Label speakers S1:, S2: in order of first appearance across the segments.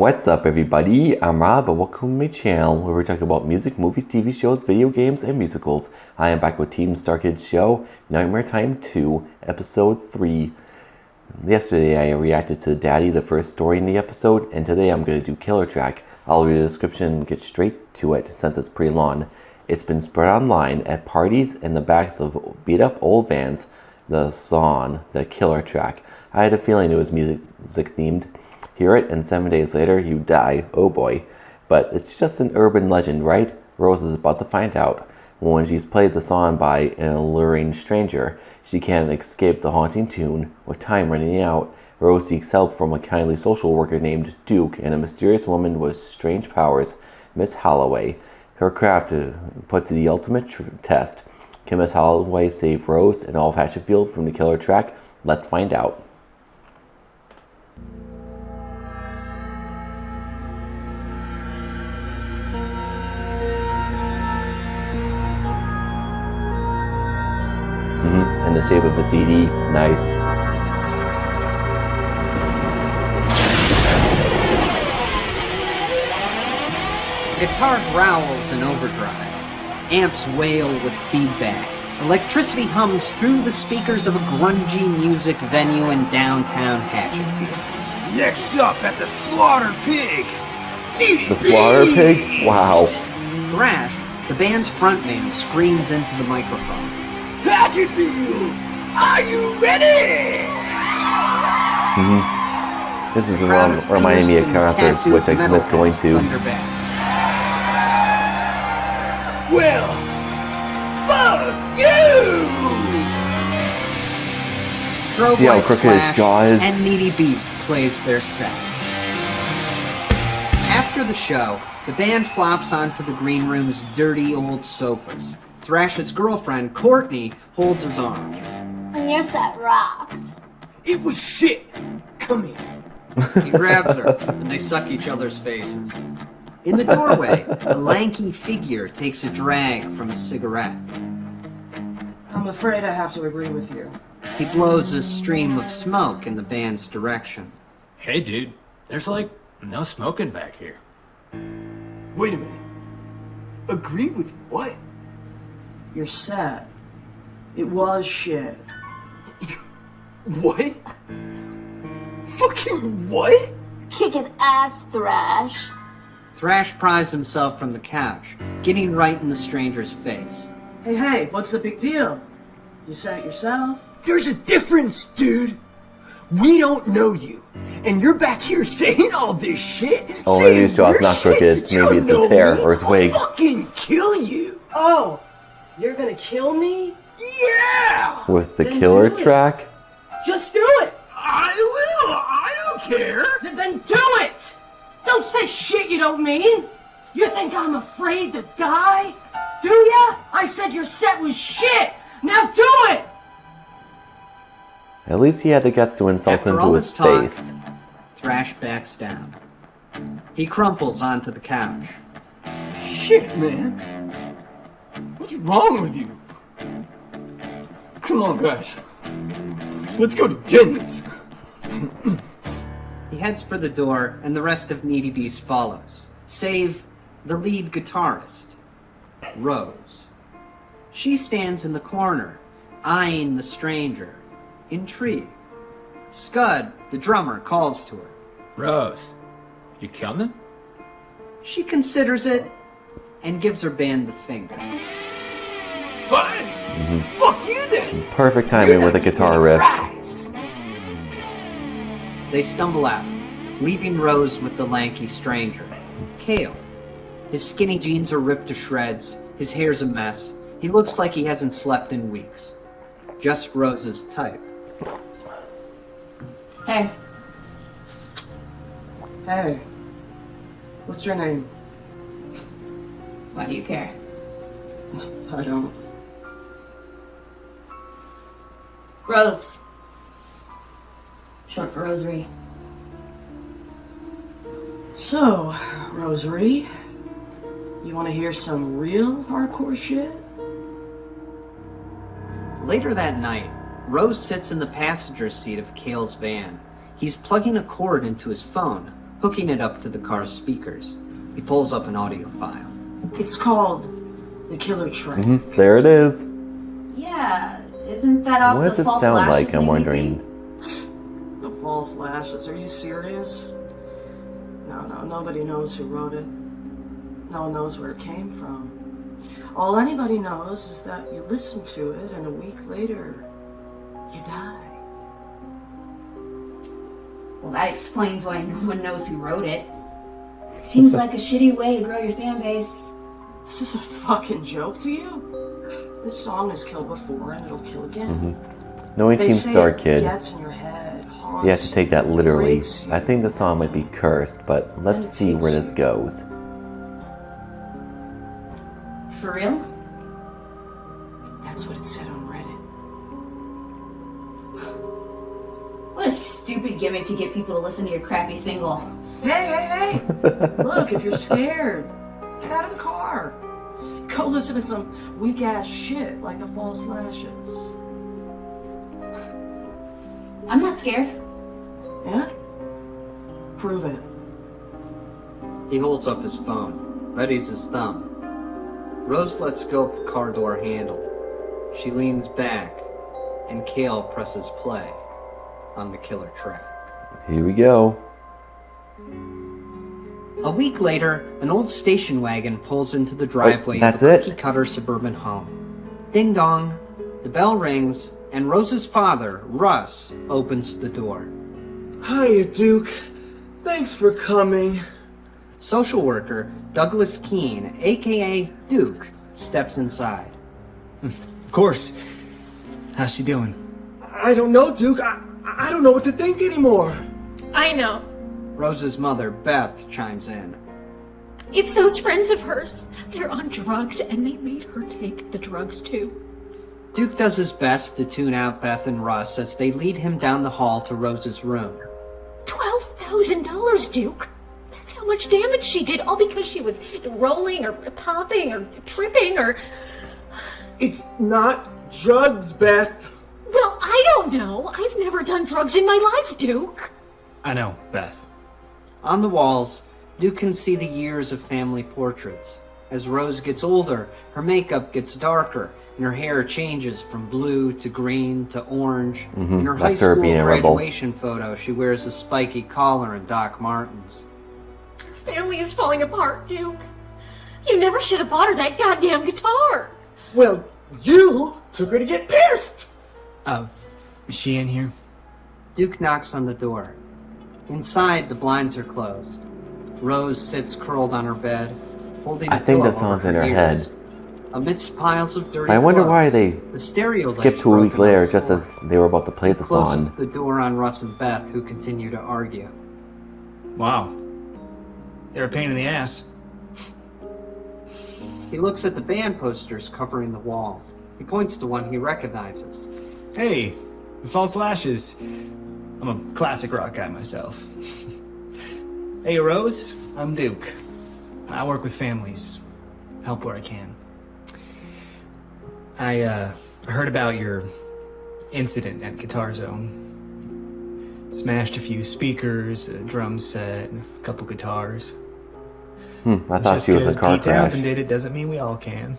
S1: What's up everybody, I'm Rob and welcome to my channel where we talk about music, movies, TV shows, video games, and musicals. I am back with Team StarKid's show, Nightmare Time 2, Episode 3. Yesterday I reacted to Daddy, the first story in the episode, and today I'm going to do Killer Track. I'll read the description and get straight to it since it's pretty long. It's been spread online at parties in the backs of beat up old vans, the song, the Killer Track. I had a feeling it was music themed. Hear it, and 7 days later, you die. Oh boy. But it's just an urban legend, right? Rose is about to find out. When she's played the song by an alluring stranger, she can't escape the haunting tune. With time running out, Rose seeks help from a kindly social worker named Duke and a mysterious woman with strange powers, Miss Holloway. Her craft put to the ultimate test. Can Miss Holloway save Rose and all of Hatchetfield from the Killer Track? Let's find out. In the shape of a CD. Nice.
S2: Guitar growls in overdrive. Amps wail with feedback. Electricity hums through the speakers of a grungy music venue in downtown Hatchetfield.
S3: Next up at the Slaughter Pig!
S1: The Slaughter Pig? Wow.
S2: Thrash, the band's frontman, screams into the microphone.
S3: Hatchetfield! Are you ready?
S1: This is reminding me of concerts, which I miss going to.
S3: Well, fuck you!
S2: Strobe
S1: See how
S2: lights
S1: crooked his
S2: flash,
S1: jaw is?
S2: and Needy Beast plays their set. After the show, the band flops onto the green room's dirty old sofas. Thrash's girlfriend, Courtney, holds his arm.
S4: And your set rocked.
S3: It was shit! Come here.
S2: He grabs her, and they suck each other's faces. In the doorway, a lanky figure takes a drag from a cigarette.
S5: I'm afraid I have to agree with you.
S2: He blows a stream of smoke in the band's direction.
S6: Hey dude, there's like no smoking back here.
S3: Wait a minute. Agree with what?
S5: You're sad. It was shit.
S3: What? Fucking what?
S4: Kick his ass, Thrash.
S2: Thrash pries himself from the couch, getting right in the stranger's face.
S5: Hey, what's the big deal? You said it yourself?
S3: There's a difference, dude. We don't know you, and you're back here saying all this shit.
S1: Oh, maybe his jaw's not crooked. Maybe it's his hair or his wig.
S3: I'll fucking kill you.
S5: Oh, you're gonna kill me?
S3: Yeah.
S1: With the
S5: Then
S1: Killer
S5: do it.
S1: Track?
S5: Just do it!
S3: I will. I don't care.
S5: Then do it! Don't say shit you don't mean! You think I'm afraid to die? Do ya? I said your set was shit! Now do it!
S1: At least he had the guts to insult
S2: After
S1: him
S2: all
S1: to
S2: this
S1: his
S2: talk,
S1: face.
S2: Thrash backs down. He crumples onto the couch.
S3: Shit, man. What's wrong with you? Come on, guys. Let's go to Denny's.
S2: He heads for the door, and the rest of Needy Beast follows, save the lead guitarist, Rose. She stands in the corner, eyeing the stranger, intrigued. Scud, the drummer, calls to her.
S6: Rose, you coming?
S2: She considers it and gives her band the finger.
S3: Fine. Fuck you then.
S1: Perfect timing with the guitar riffs.
S2: They stumble out, leaving Rose with the lanky stranger, Kale. His skinny jeans are ripped to shreds, his hair's a mess, he looks like he hasn't slept in weeks. Just Rose's type.
S5: Hey. Hey. What's your name?
S7: Why do you care?
S5: I don't.
S7: Rose. Short for Rosary.
S5: So, Rosary, you want to hear some real hardcore shit?
S2: Later that night, Rose sits in the passenger seat of Kale's van. He's plugging a cord into his phone, hooking it up to the car's speakers. He pulls up an audio file.
S5: It's called The Killer Track.
S1: There it is.
S7: Yeah, isn't that off
S1: What does
S7: the
S1: it
S7: False
S1: sound
S7: Lashes
S1: like? I'm
S7: movie?
S1: wondering.
S5: The False Lashes. Are you serious? No, nobody knows who wrote it. No one knows where it came from. All anybody knows is that you listen to it and a week later, you die.
S7: Well, that explains why no one knows who wrote it. Seems like a shitty way to grow your fan base.
S5: Is this a fucking joke to you? This song has killed before and it'll kill again.
S1: Knowing
S5: They
S1: Team
S5: say it
S1: StarKid,
S5: gets in your head, haunts
S1: you have to take that literally.
S5: breaks you.
S1: I think the song might be cursed, but let's see where this goes.
S7: For real?
S5: That's what it said on Reddit.
S7: What a stupid gimmick to get people to listen to your crappy single.
S5: Hey! Look, if you're scared, get out of the car. Go listen to some weak-ass shit like the False Lashes.
S7: I'm not scared.
S5: Yeah? Prove it.
S2: He holds up his phone, readies his thumb. Rose lets go of the car door handle. She leans back, and Kale presses play on the killer track.
S1: Here we go.
S2: A week later, an old station wagon pulls into the driveway
S1: that's
S2: of a
S1: it?
S2: cookie-cutter suburban home. Ding dong, the bell rings, and Rose's father, Russ, opens the door.
S3: Hiya, Duke. Thanks for coming.
S2: Social worker Douglas Keene, aka Duke, steps inside.
S8: Of course. How's she doing?
S3: I don't know, Duke. I don't know what to think anymore.
S9: I know.
S2: Rose's mother, Beth, chimes in.
S9: It's those friends of hers. They're on drugs, and they made her take the drugs too.
S2: Duke does his best to tune out Beth and Russ as they lead him down the hall to Rose's room.
S9: $12,000, Duke. That's how much damage she did, all because she was rolling or popping or tripping or...
S3: It's not drugs, Beth.
S9: Well, I don't know. I've never done drugs in my life, Duke.
S8: I know, Beth.
S2: On the walls, Duke can see the years of family portraits. As Rose gets older, her makeup gets darker, and her hair changes from blue to green to orange. In her high
S1: That's her
S2: school
S1: being a rebel.
S2: graduation photo, she wears a spiky collar and Doc Martens.
S9: Her family is falling apart, Duke. You never should have bought her that goddamn guitar.
S3: Well, you took her to get pierced.
S8: Is she in here?
S2: Duke knocks on the door. Inside, the blinds are closed. Rose sits curled on her bed, holding a
S1: I think
S2: pillow
S1: that song's
S2: over
S1: in her
S2: ears.
S1: head.
S2: Amidst piles of dirty
S1: But I wonder
S2: clothes,
S1: why they
S2: the stereo
S1: skipped
S2: light's
S1: to a week
S2: broken on
S1: later
S2: the
S1: just
S2: floor.
S1: as they were about to play
S2: He
S1: the
S2: closes
S1: song.
S2: the door on Russ and Beth, who continue to argue.
S8: Wow. They're a pain in the ass.
S2: He looks at the band posters covering the walls. He points to one he recognizes.
S8: Hey, the False Lashes. I'm a classic rock guy myself. Hey, Rose. I'm Duke. I work with families. Help where I can. I heard about your incident at Guitar Zone. Smashed a few speakers, a drum set, a couple guitars.
S1: I thought
S8: Just
S1: she was a
S8: 'cause
S1: car
S8: Pete
S1: crash.
S8: Townsend did it doesn't mean we all can.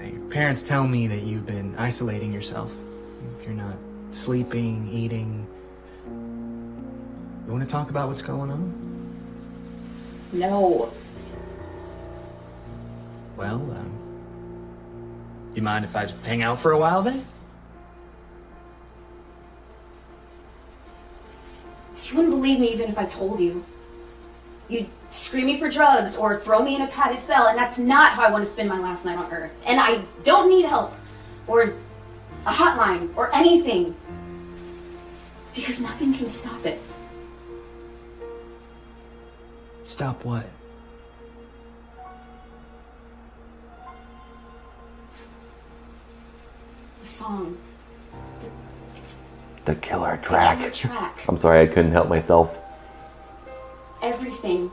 S8: Your parents tell me that you've been isolating yourself. You're not sleeping, eating. You want to talk about what's going on?
S7: No.
S8: Well, you mind if I hang out for a while then?
S7: You wouldn't believe me even if I told you. You'd scream me for drugs or throw me in a padded cell, and that's not how I want to spend my last night on Earth. And I don't need help or a hotline or anything. Because nothing can stop it.
S8: Stop what?
S7: The song.
S1: The killer
S7: The
S1: track.
S7: killer track.
S1: I'm sorry, I couldn't help myself.
S7: Everything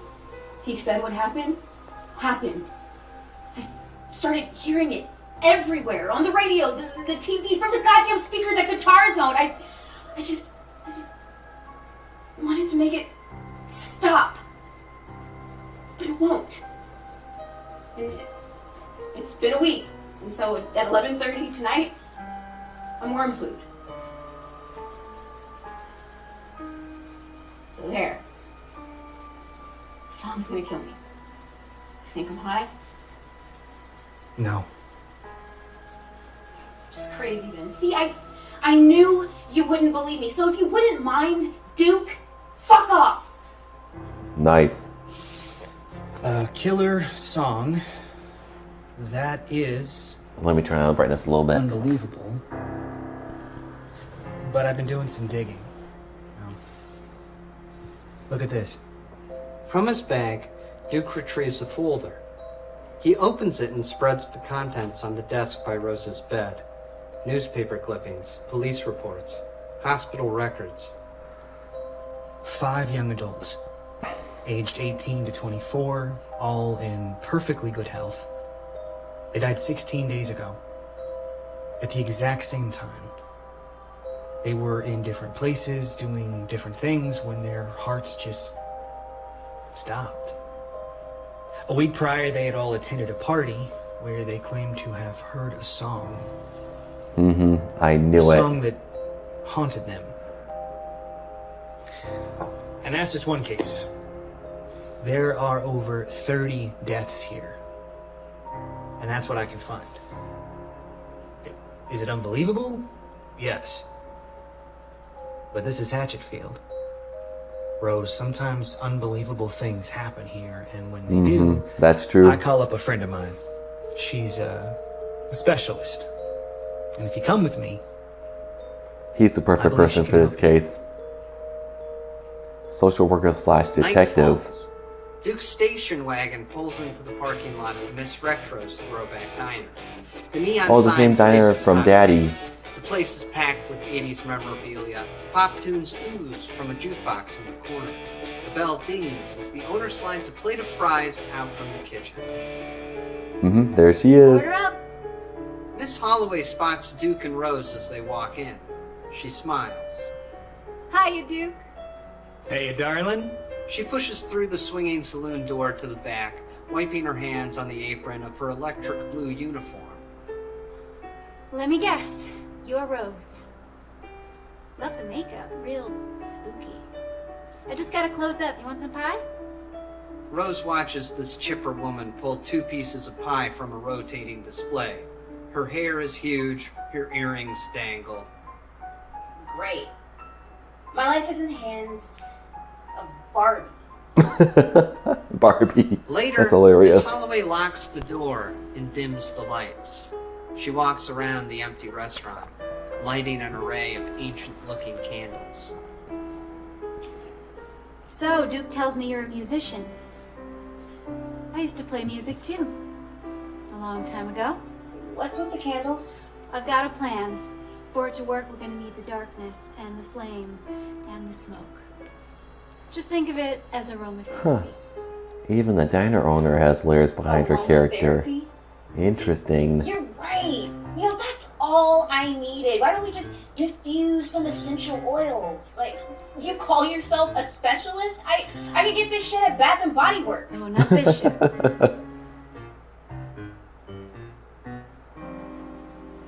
S7: he said would happen, happened. I started hearing it everywhere. On the radio, the TV, from the goddamn speakers at Guitar Zone. I just... wanted to make it stop. But it won't. And it's been a week. And so at 11:30 tonight, I'm worm food. So there. The song's gonna kill me. You think I'm high?
S8: No.
S7: Just crazy then. See, I knew you wouldn't believe me. So if you wouldn't mind, Duke, fuck off.
S1: Nice.
S8: A killer song. That is
S1: Let me turn on the brightness a little bit.
S8: unbelievable. But I've been doing some digging. Now, look at this.
S2: From his bag, Duke retrieves a folder. He opens it and spreads the contents on the desk by Rose's bed. Newspaper clippings, police reports, hospital records.
S8: 5 young adults, aged 18 to 24, all in perfectly good health. They died 16 days ago, at the exact same time. They were in different places, doing different things, when their hearts just stopped. A week prior, they had all attended a party where they claimed to have heard a song.
S1: I knew
S8: A
S1: it.
S8: song that haunted them. And that's just one case. There are over 30 deaths here. And that's what I can find. Is it unbelievable? Yes. But this is Hatchetfield. Rose, sometimes unbelievable things happen here, and when they do,
S1: That's true.
S8: I call up a friend of mine. She's a specialist. And if you come with me,
S1: He's the perfect
S8: believe
S1: person
S8: she
S1: for
S8: can
S1: this case. Social worker slash
S2: Night
S1: detective.
S2: falls. Duke's station wagon pulls into the parking lot of Miss Retro's throwback diner. The neon
S1: Oh, the
S2: sign
S1: same diner
S2: places
S1: from
S2: on-
S1: Daddy.
S2: The place is packed with 80s memorabilia. Pop tunes ooze from a jukebox in the corner. The bell dings as the owner slides a plate of fries out from the kitchen.
S1: There she is.
S4: Order up.
S2: Miss Holloway spots Duke and Rose as they walk in. She smiles.
S4: Hiya, Duke.
S8: hey, darling.
S2: She pushes through the swinging saloon door to the back, wiping her hands on the apron of her electric blue uniform.
S10: Let me guess. You're Rose. Love the makeup. Real spooky. I just got a close up. You want some pie?
S2: Rose watches this chipper woman pull 2 pieces of pie from a rotating display. Her hair is huge, her earrings dangle.
S7: Great. My life is in the hands of Barbie.
S1: Barbie.
S2: Later,
S1: That's hilarious.
S2: Miss Holloway locks the door and dims the lights. She walks around the empty restaurant, lighting an array of ancient-looking candles.
S10: So, Duke tells me you're a musician. I used to play music too. A long time ago.
S7: What's with the candles?
S10: I've got a plan. For it to work, we're gonna need the darkness and the flame and the smoke. Just think of it as aromatherapy.
S1: Even the diner owner has layers behind her character.
S7: Aromatherapy?
S1: Interesting.
S7: You're right. You know, that's all I needed. Why don't we just diffuse some essential oils? Like, you call yourself a specialist? I could get this shit at Bath and Body Works.
S10: No, not this shit.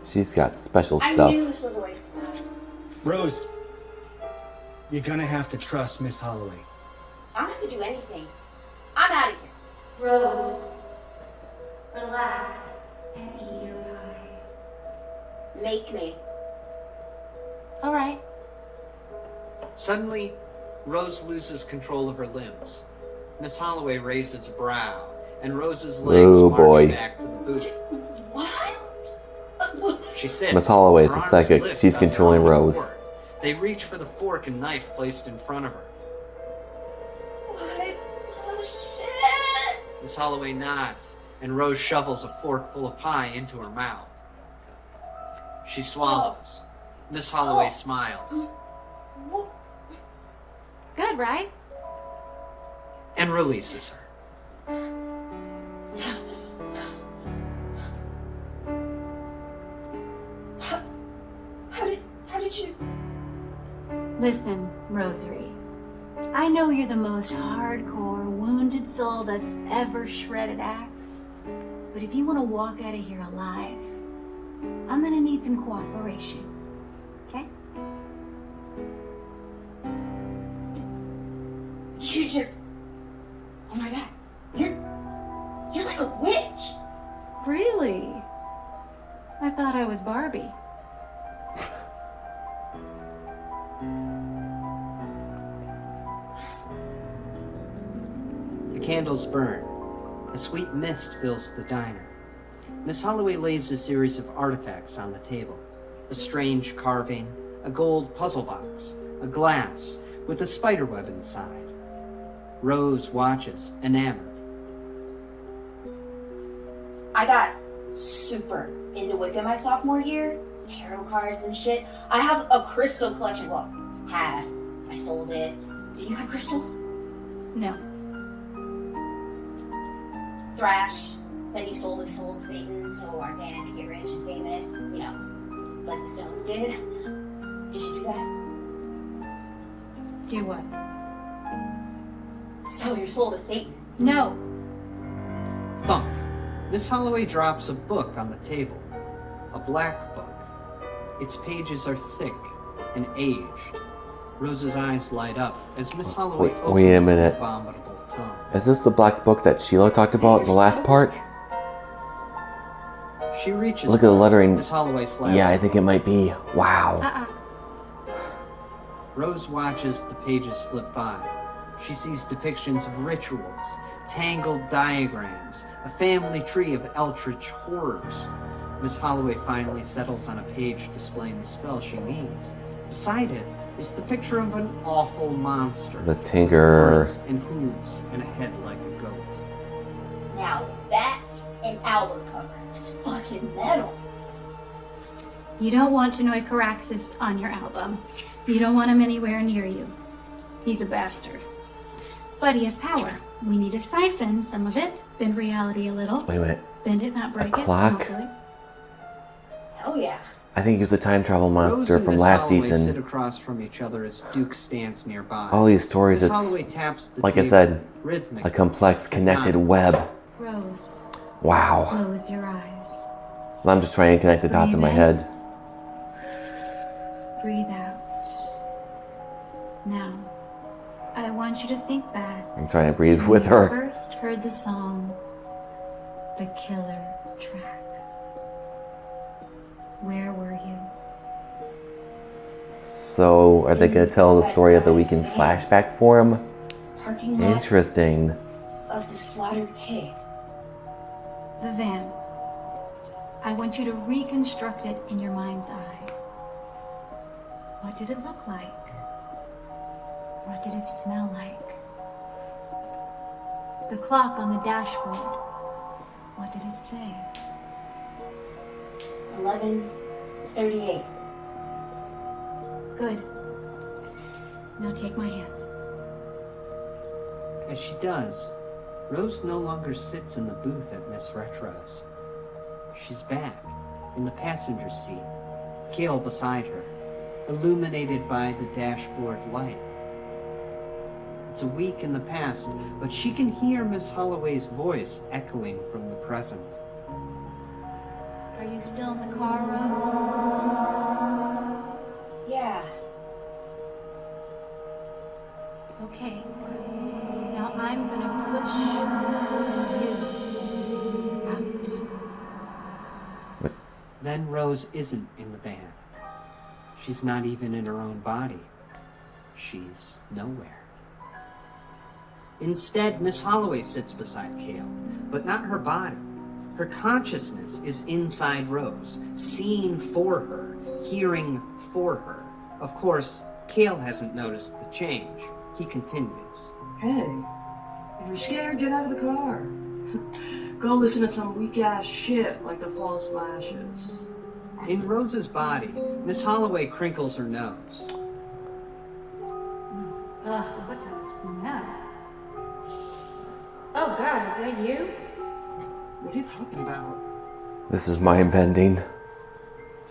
S1: She's got special
S7: I
S1: stuff.
S7: knew this was a waste of time.
S8: Rose, you're gonna have to trust Miss Holloway.
S7: I don't have to do anything. I'm out of here.
S10: Rose, relax and eat your pie.
S7: Make me.
S10: All right.
S2: Suddenly, Rose loses control of her limbs. Miss Holloway raises a brow, and Rose's legs
S1: Oh,
S2: march
S1: boy.
S2: back to the booth.
S7: What?
S2: She sits.
S1: Miss Holloway is
S2: her
S1: the
S2: arms
S1: psychic.
S2: lift
S1: She's
S2: up and
S1: controlling
S2: on the
S1: Rose.
S2: board. They reach for the fork and knife placed in front of her.
S7: What? Oh, shit!
S2: Miss Holloway nods, and Rose shovels a fork full of pie into her mouth. She swallows. Miss Holloway smiles
S10: It's good, right?
S2: and releases her.
S7: How did you...
S10: Listen, Rosary. I know you're the most hardcore, wounded soul that's ever shredded axe. But if you want to walk out of here alive, I'm gonna need some cooperation. Okay?
S7: You just... Oh my god. You're like a witch.
S10: Really? I thought I was Barbie.
S2: The candles burn. A sweet mist fills the diner. Miss Holloway lays a series of artifacts on the table. A strange carving, a gold puzzle box, a glass with a spiderweb inside. Rose watches, enamored.
S7: I got super into Wicca my sophomore year. Tarot cards and shit. I have a crystal collection. Well, had. I sold it. Do you have crystals?
S10: No.
S7: Thrash said he sold his soul to Satan so our band could get rich and famous. You know, like the Stones did. Did you do that?
S10: Do what?
S7: Sell your soul to Satan.
S10: No.
S2: Thump. Miss Holloway drops a book on the table. A black book. Its pages are thick and aged. Rose's eyes light up as Miss Holloway opens
S1: wait a minute.
S2: the abominable tome.
S1: Is this the black book that Sheila talked about in the last part?
S2: She reaches.
S1: Look at the lettering.
S2: Miss Holloway slaps.
S1: Yeah, I think it might be. Wow.
S2: Rose watches the pages flip by. She sees depictions of rituals, tangled diagrams, a family tree of eldritch horrors. Miss Holloway finally settles on a page displaying the spell she needs. Beside it is the picture of an awful monster.
S1: The Tinker.
S2: With horns and hooves and a head like a goat.
S7: Now that's an album cover. It's fucking metal.
S10: You don't want Genoy Caraxes on your album. You don't want him anywhere near you. He's a bastard. But he has power. We need to siphon some of it, bend reality a little.
S1: Wait a minute.
S10: Bend it, not break it.
S1: clock?
S10: Hopefully.
S7: Hell yeah.
S1: I think he was a time travel monster
S2: Rose and
S1: from
S2: Miss
S1: last
S2: Holloway sit
S1: season.
S2: across from each other as Duke stands nearby.
S1: All these stories,
S2: Miss
S1: it's,
S2: Holloway taps the
S1: like I
S2: table,
S1: said,
S2: rhythmic,
S1: a complex, connected web.
S10: Rose,
S1: Wow.
S10: close your eyes.
S1: Well, I'm just trying to connect the dots in my head.
S10: Breathe out. Now, I want you to think back.
S1: I'm trying to breathe
S10: when
S1: with
S10: you
S1: her.
S10: first heard the song, The Killer Track. Where were you?
S1: So, are they going to tell the story of the weekend flashback for him?
S7: Parking lot
S1: Interesting.
S7: of the slaughtered pig.
S10: The van. I want you to reconstruct it in your mind's eye. What did it look like? What did it smell like? The clock on the dashboard. What did it say?
S7: 11:38.
S10: Good. Now take my hand.
S2: As she does, Rose no longer sits in the booth at Miss Retro's. She's back, in the passenger seat, Kale beside her, illuminated by the dashboard light. It's a week in the past, but she can hear Miss Holloway's voice echoing from the present.
S10: Are you still in the car, Rose?
S7: Yeah.
S10: Okay. Now I'm gonna push you out.
S2: Then Rose isn't in the van. She's not even in her own body. She's nowhere. Instead, Miss Holloway sits beside Kale, but not her body. Her consciousness is inside Rose, seeing for her, hearing for her. Of course, Kale hasn't noticed the change. He continues.
S5: Hey, if you're scared, get out of the car. Go listen to some weak-ass shit like the False Lashes.
S2: In Rose's body, Miss Holloway crinkles her nose.
S10: Ugh, what's that smell? Oh God, is that you?
S5: What are you talking about?
S1: This is mind bending.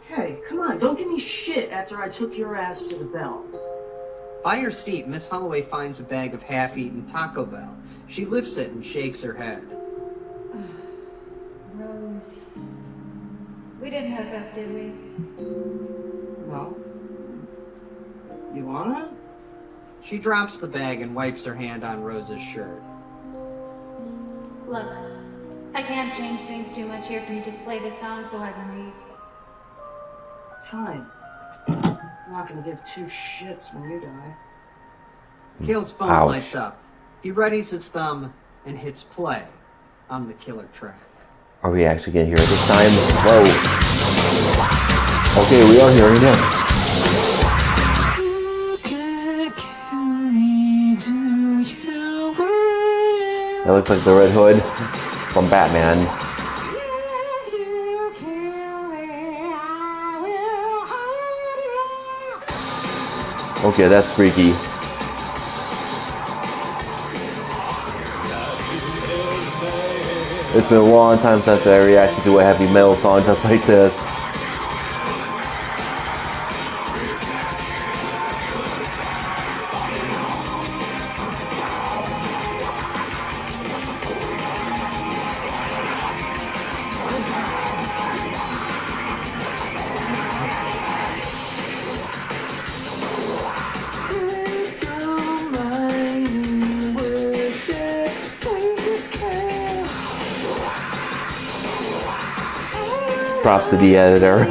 S5: Hey, come on, don't give me shit after I took your ass to the bell.
S2: By her seat, Miss Holloway finds a bag of half-eaten Taco Bell. She lifts it and shakes her head.
S10: Rose. We didn't hook up, did we?
S2: Well, you wanna? She drops the bag and wipes her hand on Rose's shirt.
S10: Look, I can't change things too much here. Can you just play this song so I can leave?
S5: Fine. I'm not gonna give two shits when you die.
S2: Kale's phone
S1: Ouch.
S2: lights up. He readies his thumb and hits play on the killer track.
S1: Are we actually gonna hear it this time? Whoa. Okay, we are hearing it. That looks like the Red Hood from Batman. Okay, that's freaky. It's been a long time since I reacted to a heavy metal song just like this. Props to the editor.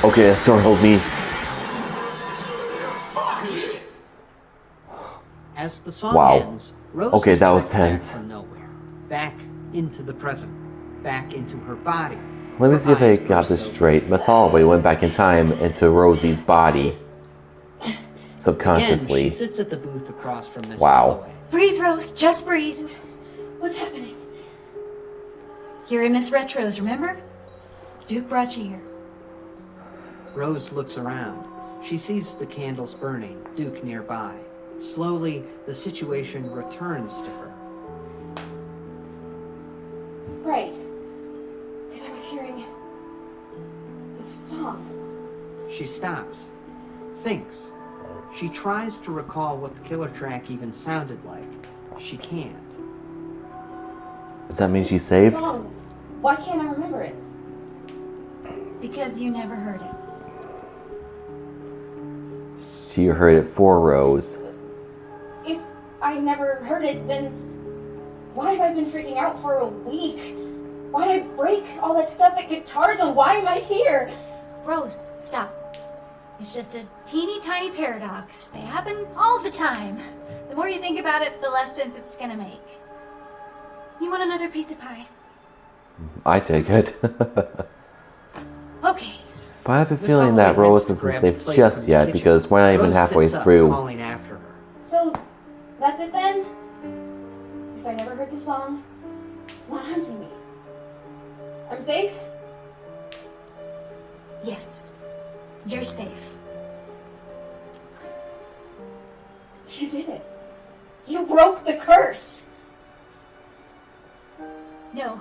S1: Okay, that startled me.
S2: As the song
S1: Wow.
S2: ends, Rose
S1: Okay,
S2: is
S1: that was
S2: dragged back
S1: tense.
S2: from nowhere, back into the present, back into her body.
S1: Let me
S2: Her
S1: see if I
S2: eyes
S1: got
S2: burst
S1: this
S2: open.
S1: straight. Miss Holloway went back in time into Rosie's body.
S2: Again,
S1: Subconsciously.
S2: she sits at the booth across from Miss
S1: Wow.
S2: Holloway.
S10: Breathe, Rose. Just breathe.
S7: What's happening?
S10: You're in Miss Retro's, remember? Duke brought you here.
S2: Rose looks around. She sees the candles burning, Duke nearby. Slowly, the situation returns to her.
S7: Right. Because I was hearing this song.
S2: She stops, thinks. She tries to recall what the killer track even sounded like. She can't.
S1: Does that mean she's saved?
S7: Song. Why can't I remember it?
S10: Because you never heard it.
S1: She heard it for Rose.
S7: If I never heard it, then why have I been freaking out for a week? Why did I break all that stuff at Guitar Zone? Why am I here?
S10: Rose, stop. It's just a teeny tiny paradox. They happen all the time. The more you think about it, the less sense it's gonna make. You want another piece of pie?
S1: I take it.
S10: Okay.
S1: But I have a
S2: Miss
S1: feeling that
S2: Holloway
S1: Rose
S2: heads to
S1: isn't
S2: grab a
S1: safe
S2: plate
S1: just
S2: from the
S1: yet
S2: kitchen.
S1: because we're not even
S2: Rose
S1: halfway
S2: sits up,
S1: through.
S2: calling after her.
S7: So, that's it then? If I never heard the song, it's not hunting me. I'm safe?
S10: Yes. You're safe.
S7: You did it. You broke the curse.
S10: No.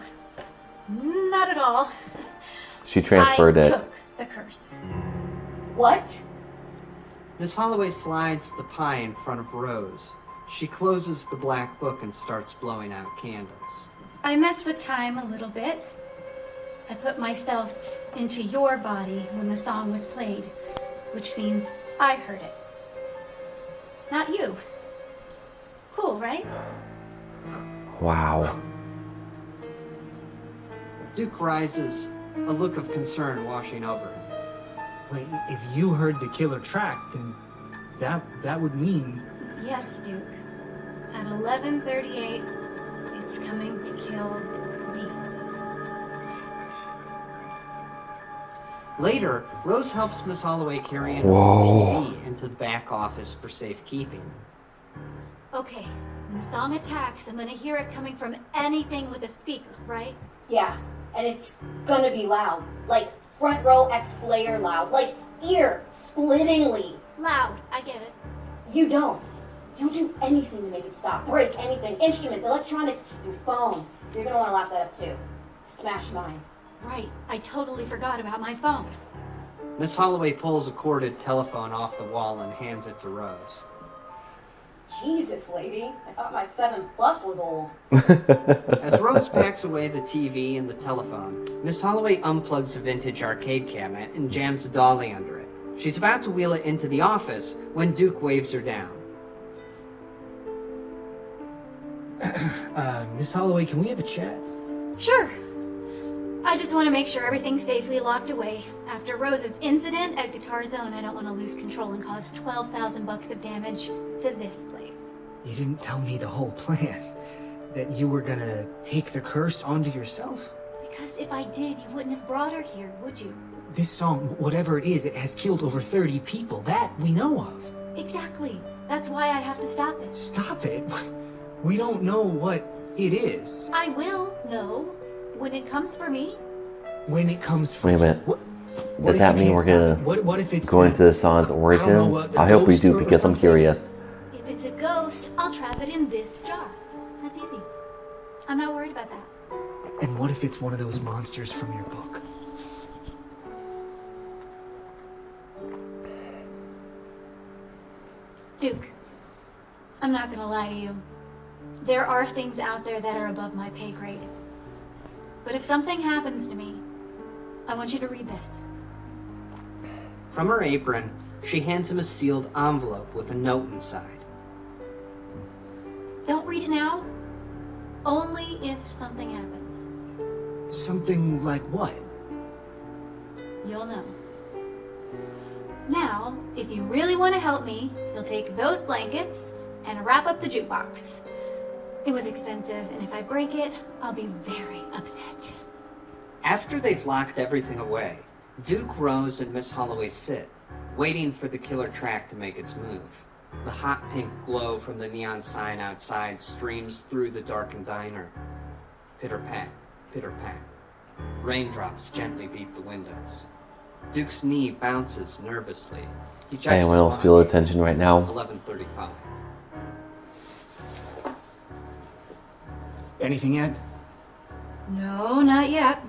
S10: Not at all.
S1: She transferred
S10: I
S1: it.
S10: took the curse.
S7: What?
S2: Miss Holloway slides the pie in front of Rose. She closes the black book and starts blowing out candles.
S10: I messed with time a little bit. I put myself into your body when the song was played, which means I heard it. Not you. Cool, right?
S1: Wow.
S2: Duke rises, a look of concern washing over him.
S8: Wait, if you heard the killer track, then that would mean...
S10: Yes, Duke. At 11:38, it's coming to kill me.
S2: Later, Rose helps Miss Holloway carry an
S1: Whoa.
S2: old TV into the back office for safekeeping.
S10: Okay, when the song attacks, I'm gonna hear it coming from anything with a speaker, right?
S7: Yeah, and it's gonna be loud. Like front row at Slayer loud. Like ear-splittingly
S10: Loud, I get it.
S7: You don't. You do anything to make it stop. Break anything. Instruments, electronics, your phone. You're gonna wanna lock that up too. Smash mine.
S10: Right, I totally forgot about my phone.
S2: Miss Holloway pulls a corded telephone off the wall and hands it to Rose.
S7: Jesus, lady. I thought my 7 Plus was old.
S2: As Rose packs away the TV and the telephone, Miss Holloway unplugs a vintage arcade cabinet and jams a dolly under it. She's about to wheel it into the office when Duke waves her down.
S8: Miss Holloway, can we have a chat?
S10: Sure. I just want to make sure everything's safely locked away. After Rose's incident at Guitar Zone, I don't want to lose control and cause 12,000 bucks of damage to this place.
S8: You didn't tell me the whole plan. That you were gonna take the curse onto yourself?
S10: Because if I did, you wouldn't have brought her here, would you?
S8: This song, whatever it is, it has killed over 30 people. That we know of.
S10: Exactly. That's why I have to stop it.
S8: Stop it? We don't know what it is.
S10: I will know when it comes for me.
S8: When it comes for
S1: Wait a minute.
S8: What
S1: Does
S8: if
S1: that
S8: you
S1: mean
S8: can't
S1: we're
S8: stop
S1: gonna
S8: it? What if it's
S1: go into the song's
S8: I
S1: origins?
S8: don't know, a
S1: I hope we
S8: ghost
S1: do
S8: or
S1: because I'm
S8: something?
S1: curious.
S10: If it's a ghost, I'll trap it in this jar. That's easy. I'm not worried about that.
S8: And what if it's one of those monsters from your book?
S10: Duke, I'm not gonna lie to you. There are things out there that are above my pay grade. But if something happens to me, I want you to read this.
S2: From her apron, she hands him a sealed envelope with a note inside.
S10: Don't read it now. Only if something happens.
S8: Something like what?
S10: You'll know. Now, if you really want to help me, you'll take those blankets and wrap up the jukebox. It was expensive, and if I break it, I'll be very upset.
S2: After they've locked everything away, Duke, Rose, and Miss Holloway sit, waiting for the killer track to make its move. The hot pink glow from the neon sign outside streams through the darkened diner. Pitter-pat, pitter-pat. Raindrops gently beat the windows. Duke's knee bounces nervously. He checks
S1: Anyone
S2: his
S1: else
S2: watch.
S1: feel the tension right now?
S2: 11:35.
S8: Anything yet?
S10: No, not yet.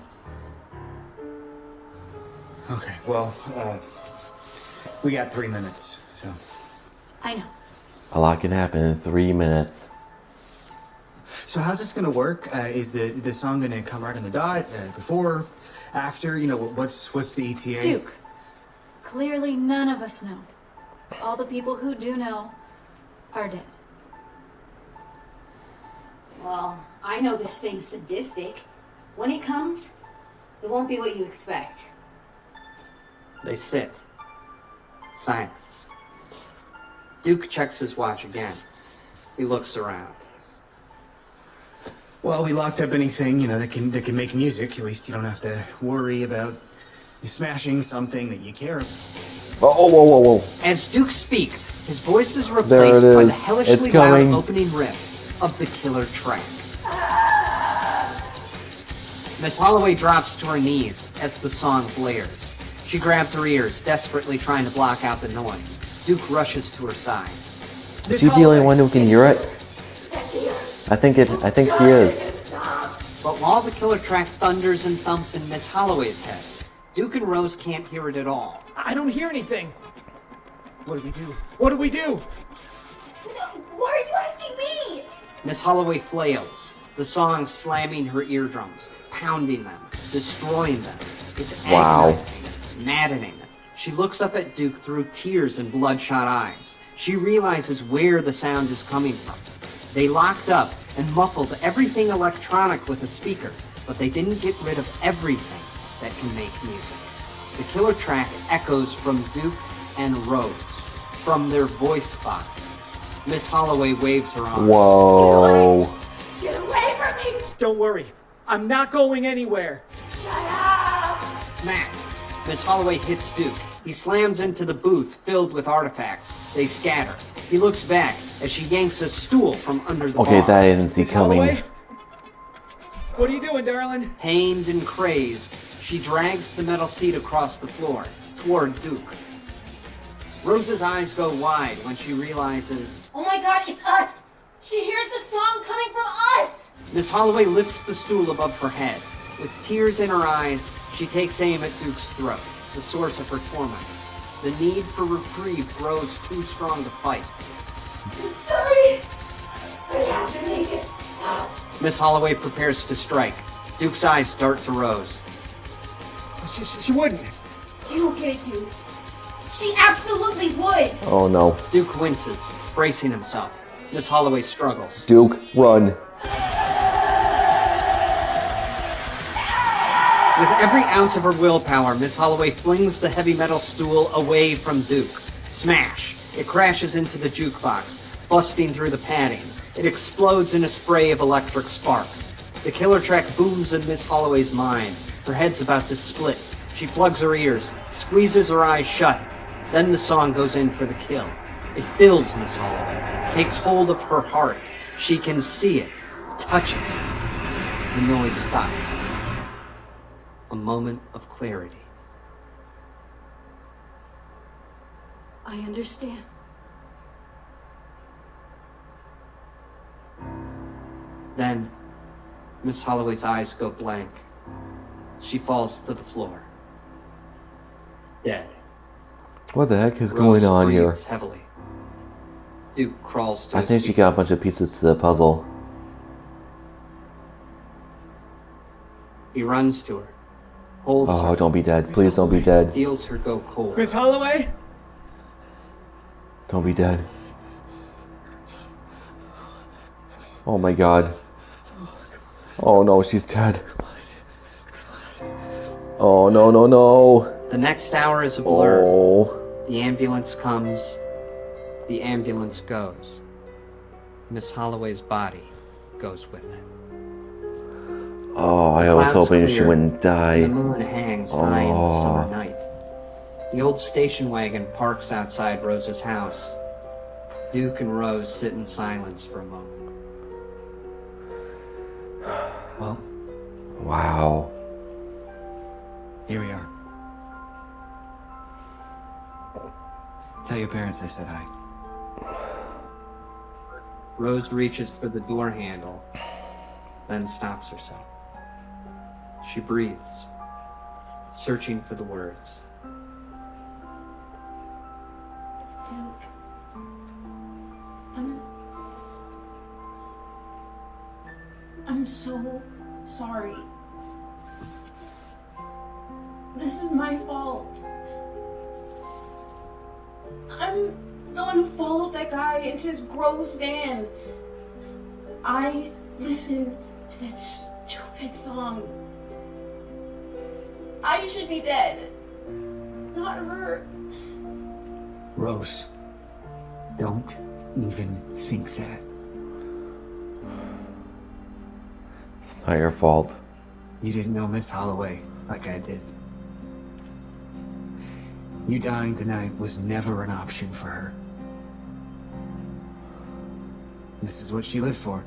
S8: Okay, well, we got 3 minutes, so.
S10: I know.
S1: A lot can happen in 3 minutes.
S8: So how's this gonna work? Is the song gonna come right on the dot? Before? After? You know, what's the ETA?
S10: Duke, clearly none of us know. All the people who do know are dead.
S7: Well, I know this thing's sadistic. When it comes, it won't be what you expect.
S2: They sit. Silence. Duke checks his watch again. He looks around.
S8: Well, we locked up anything, you know, that can make music. At least you don't have to worry about smashing something that you care about.
S1: Whoa, whoa, whoa, whoa.
S2: As Duke speaks, his voice is
S1: There
S2: replaced
S1: it
S2: by the
S1: is.
S2: hellishly
S1: It's coming.
S2: loud opening riff of the killer track. Miss Holloway drops to her knees as the song blares. She grabs her ears, desperately trying to block out the noise. Duke rushes to her side.
S1: Is she the only one who can hear it? I think she is.
S2: But while the killer track thunders and thumps in Miss Holloway's head, Duke and Rose can't hear it at all.
S8: I don't hear anything. What do we do? What do we do?
S7: Why are you asking me?
S2: Miss Holloway flails, the song slamming her eardrums, pounding them, destroying them. It's
S1: Wow.
S2: agonizing, maddening. She looks up at Duke through tears and bloodshot eyes. She realizes where the sound is coming from. They locked up and muffled everything electronic with a speaker, but they didn't get rid of everything that can make music. The killer track echoes from Duke and Rose, from their voice boxes. Miss Holloway waves her arms.
S1: Whoa.
S7: Get away from me!
S8: Don't worry. I'm not going anywhere.
S7: Shut up!
S2: Smack! Miss Holloway hits Duke. He slams into the booth filled with artifacts. They scatter. He looks back as she yanks a stool from under the
S1: Okay,
S2: bar.
S1: that I didn't see
S8: Miss
S1: coming.
S8: Holloway? What are you doing, darling?
S2: Pained and crazed, she drags the metal seat across the floor, toward Duke. Rose's eyes go wide when she realizes...
S7: Oh my god, it's us! She hears the song coming from us!
S2: Miss Holloway lifts the stool above her head. With tears in her eyes, she takes aim at Duke's throat, the source of her torment. The need for reprieve grows too strong to fight.
S7: I'm sorry. I have to make it.
S2: Miss Holloway prepares to strike. Duke's eyes dart to Rose.
S8: She wouldn't.
S7: You don't get it, Duke. She absolutely would.
S1: Oh no.
S2: Duke winces, bracing himself. Miss Holloway struggles.
S1: Duke, run.
S2: With every ounce of her willpower, Miss Holloway flings the heavy metal stool away from Duke. Smash! It crashes into the jukebox, busting through the padding. It explodes in a spray of electric sparks. The killer track booms in Miss Holloway's mind. Her head's about to split. She plugs her ears, squeezes her eyes shut. Then the song goes in for the kill. It fills Miss Holloway, takes hold of her heart. She can see it, touch it. The noise stops. A moment of clarity.
S4: I understand.
S2: Then, Miss Holloway's eyes go blank. She falls to the floor. Dead.
S1: What the heck is
S2: Rose
S1: going on here?
S2: breathes heavily. Duke crawls to
S1: I
S2: his
S1: think she
S2: feet.
S1: got a bunch of pieces to the puzzle.
S2: He runs to her, holds
S1: Oh,
S2: her,
S1: don't be dead. Please don't be dead.
S2: feels her go cold.
S8: Miss Holloway?
S1: Don't be dead. Oh my god. Oh no, she's dead. Oh no, no, no.
S2: The next hour is a blur.
S1: Oh.
S2: The ambulance comes. The ambulance goes. Miss Holloway's body goes with it.
S1: Oh, I was
S2: Clouds
S1: hoping she
S2: clear.
S1: wouldn't die.
S2: The moon hangs high in the summer night. The old station wagon parks outside Rose's house. Duke and Rose sit in silence for a moment.
S8: Well,
S1: Wow.
S8: here we are. Tell your parents I said hi.
S2: Rose reaches for the door handle, then stops herself. She breathes, searching for the words.
S7: Duke. I'm so sorry. This is my fault. I'm the one who followed that guy into his gross van. I listened to that stupid song. I should be dead, not her.
S3: Rose, don't even think that.
S1: It's not your fault.
S3: You didn't know Miss Holloway like I did. You dying tonight was never an option for her. This is what she lived for.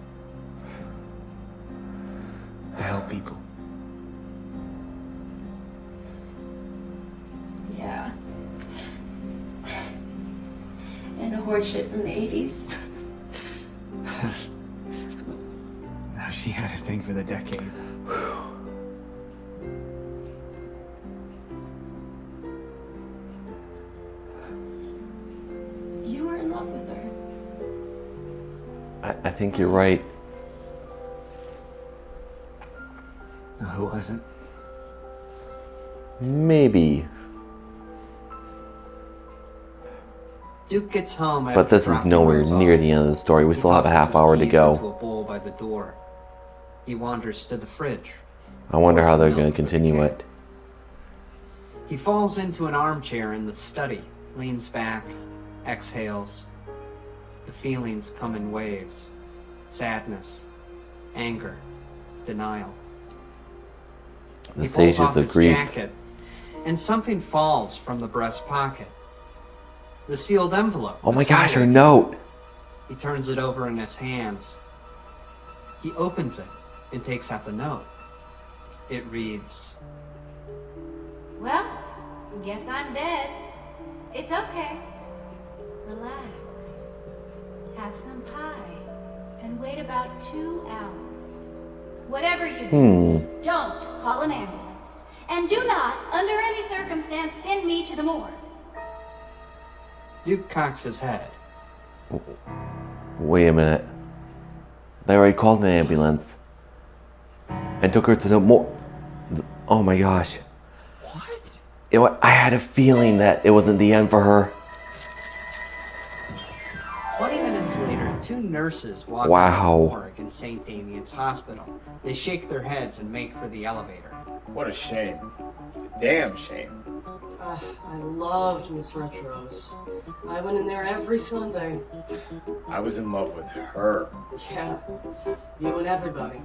S3: To help people.
S7: Yeah. And a horde shit from the 80s.
S3: Now she had a thing for the decade.
S7: You were in love with her.
S1: I think you're right.
S3: Now, who wasn't?
S1: Maybe.
S2: Duke gets home
S1: But this is nowhere near the end of the story. We still have a half hour to
S2: Into
S1: go.
S2: a bowl by the door. He wanders to the fridge.
S1: I wonder how they're going to continue it.
S2: He falls into an armchair in the study, leans back, exhales. The feelings come in waves. Sadness, anger, denial.
S1: The
S2: He pulls
S1: stages
S2: off
S1: of
S2: his
S1: grief.
S2: jacket and something falls from the breast pocket. The sealed envelope.
S1: Oh my
S2: Miss
S1: gosh, her
S2: Holloway.
S1: note.
S2: He turns it over in his hands. He opens it and takes out the note. It reads,
S10: Well, guess I'm dead. It's okay. Relax. Have some pie. And wait about 2 hours. Whatever you do, don't call an ambulance. And do not, under any circumstance, send me to the morgue.
S2: Duke cocks his head.
S1: Wait a minute. They already called an ambulance and took her to the Oh my gosh. What? I had a feeling that it wasn't the end for her.
S2: 20 minutes later, 2 nurses walk
S1: Wow.
S2: out of the morgue in St. Damian's Hospital. They shake their heads and make for the elevator.
S11: What a shame. Damn shame.
S5: I loved Miss Retros. I went in there every Sunday.
S11: I was in love with her.
S5: Yeah, you and everybody.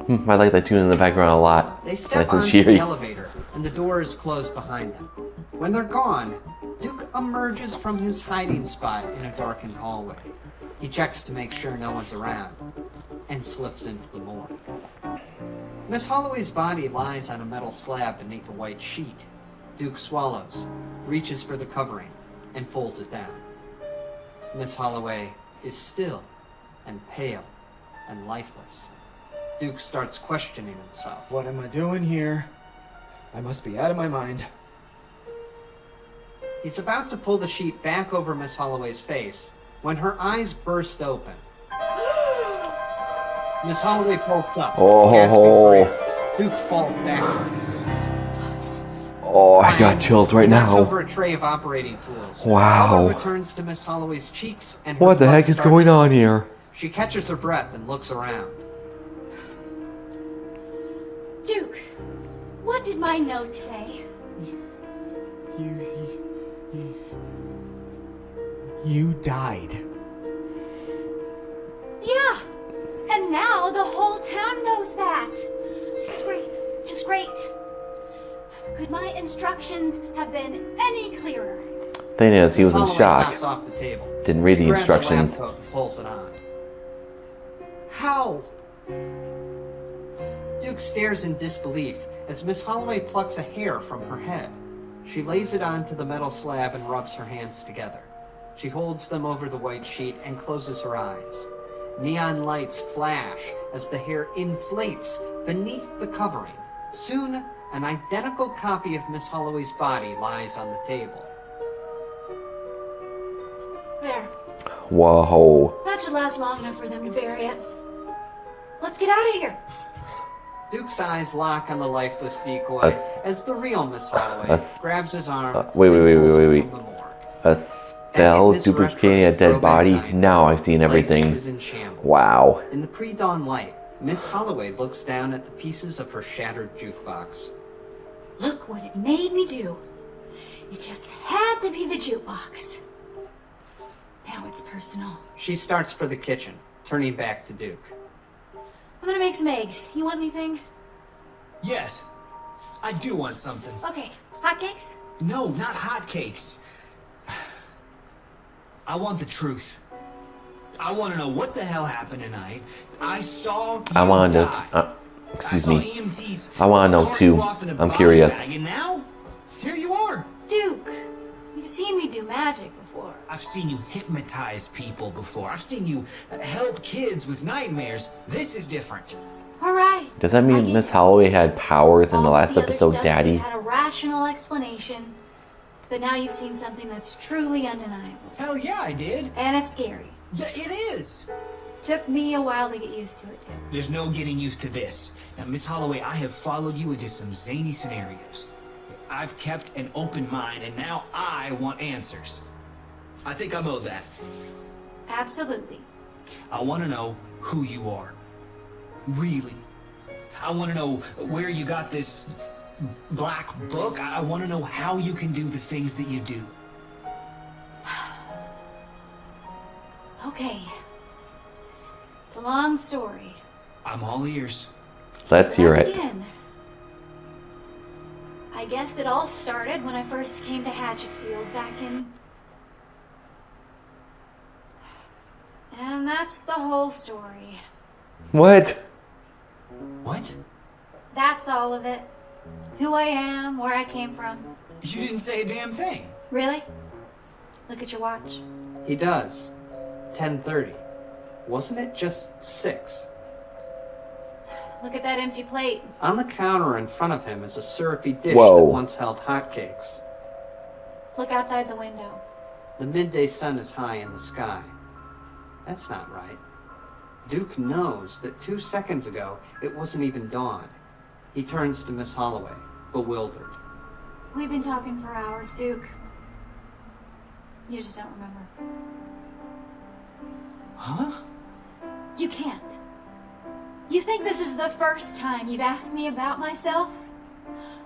S1: I like that tune in the background a lot.
S2: They
S1: It's
S2: step
S1: nice and
S2: onto the
S1: cheery.
S2: elevator, and the door is closed behind them. When they're gone, Duke emerges from his hiding spot in a darkened hallway. He checks to make sure no one's around, and slips into the morgue. Miss Holloway's body lies on a metal slab beneath a white sheet. Duke swallows, reaches for the covering, and folds it down. Miss Holloway is still and pale and lifeless. Duke starts questioning himself.
S8: What am I doing here? I must be out of my mind.
S2: He's about to pull the sheet back over Miss Holloway's face when her eyes burst open. Miss Holloway pulls up, gasping for air. Duke falls backwards.
S1: Oh, I got chills right
S2: He knocks
S1: now.
S2: over a tray of operating tools.
S1: Wow.
S2: Color returns to Miss Holloway's cheeks, and her
S1: What the
S2: blood
S1: heck is
S2: starts
S1: going
S2: to
S1: on
S2: flow.
S1: here?
S2: She catches her breath and looks around.
S10: Duke, what did my note say?
S8: You died.
S10: Yeah, and now the whole town knows that. This is great, just great. Could my instructions have been any clearer?
S1: Thing is, he was in
S2: Miss Holloway
S1: shock.
S2: hops off the table.
S1: Didn't read
S2: She
S1: the
S2: grabs her lab
S1: instructions.
S2: coat and pulls it on. How? Duke stares in disbelief as Miss Holloway plucks a hair from her head. She lays it onto the metal slab and rubs her hands together. She holds them over the white sheet and closes her eyes. Neon lights flash as the hair inflates beneath the covering. Soon, an identical copy of Miss Holloway's body lies on the table.
S10: There,
S1: Whoa.
S10: that should last long enough for them to bury it. Let's get out of here.
S2: Duke's eyes lock on the lifeless decoy as the real Miss Holloway grabs his arm.
S1: Wait.
S2: and pulls him from the morgue.
S1: A spell
S2: Miss
S1: duplicating a
S2: Retro's
S1: dead
S2: throwback
S1: body?
S2: diner,
S1: Now I've seen
S2: the place
S1: everything.
S2: is in shambles.
S1: Wow.
S2: In the pre-dawn light, Miss Holloway looks down at the pieces of her shattered jukebox.
S10: Look what it made me do. It just had to be the jukebox. Now it's personal.
S2: She starts for the kitchen, turning back to Duke.
S10: I'm gonna make some eggs. You want anything?
S8: Yes, I do want something.
S10: Okay, hotcakes?
S8: No, not hotcakes. I want the truth. I want to know what the hell happened tonight. I saw
S1: I want to
S8: die.
S1: excuse
S8: I saw
S1: me.
S8: EMTs
S1: I want to know
S8: cart
S1: too.
S8: you off in a
S1: I'm
S8: body
S1: curious.
S8: bag, and now, here you are.
S10: Duke, you've seen me do magic before.
S8: I've seen you hypnotize people before. I've seen you help kids with nightmares. This is different.
S10: All right.
S1: Does that mean Miss Holloway had powers in the last
S10: All other
S1: episode,
S10: stuff
S1: Daddy?
S10: Had a rational explanation, but now you've seen something that's truly undeniable.
S8: Hell yeah, I did.
S10: And it's scary.
S8: Yeah, it is.
S10: Took me a while to get used to it too.
S8: There's no getting used to this. Now, Miss Holloway, I have followed you into some zany scenarios. I've kept an open mind, and now I want answers. I think I'm owed that.
S10: Absolutely.
S8: I want to know who you are. Really. I want to know where you got this black book. I want to know how you can do the things that you do.
S10: Okay. It's a long story.
S8: I'm all ears.
S1: Let's hear it.
S10: Again, I I guess it all started when I first came to Hatchetfield back in... And that's the whole story.
S1: What?
S8: What?
S10: That's all of it. Who I am, where I came from.
S8: You didn't say a damn thing.
S10: Really? Look at your watch.
S2: He does. 10:30. Wasn't it just 6?
S10: Look at that empty plate.
S2: On the counter in front of him is a syrupy dish
S1: Whoa.
S2: that once held hotcakes.
S10: Look outside the window.
S2: The midday sun is high in the sky. That's not right. Duke knows that 2 seconds ago it wasn't even dawn. He turns to Miss Holloway, bewildered.
S10: We've been talking for hours, Duke. You just don't remember.
S8: Huh?
S10: You can't. You think this is the first time you've asked me about myself?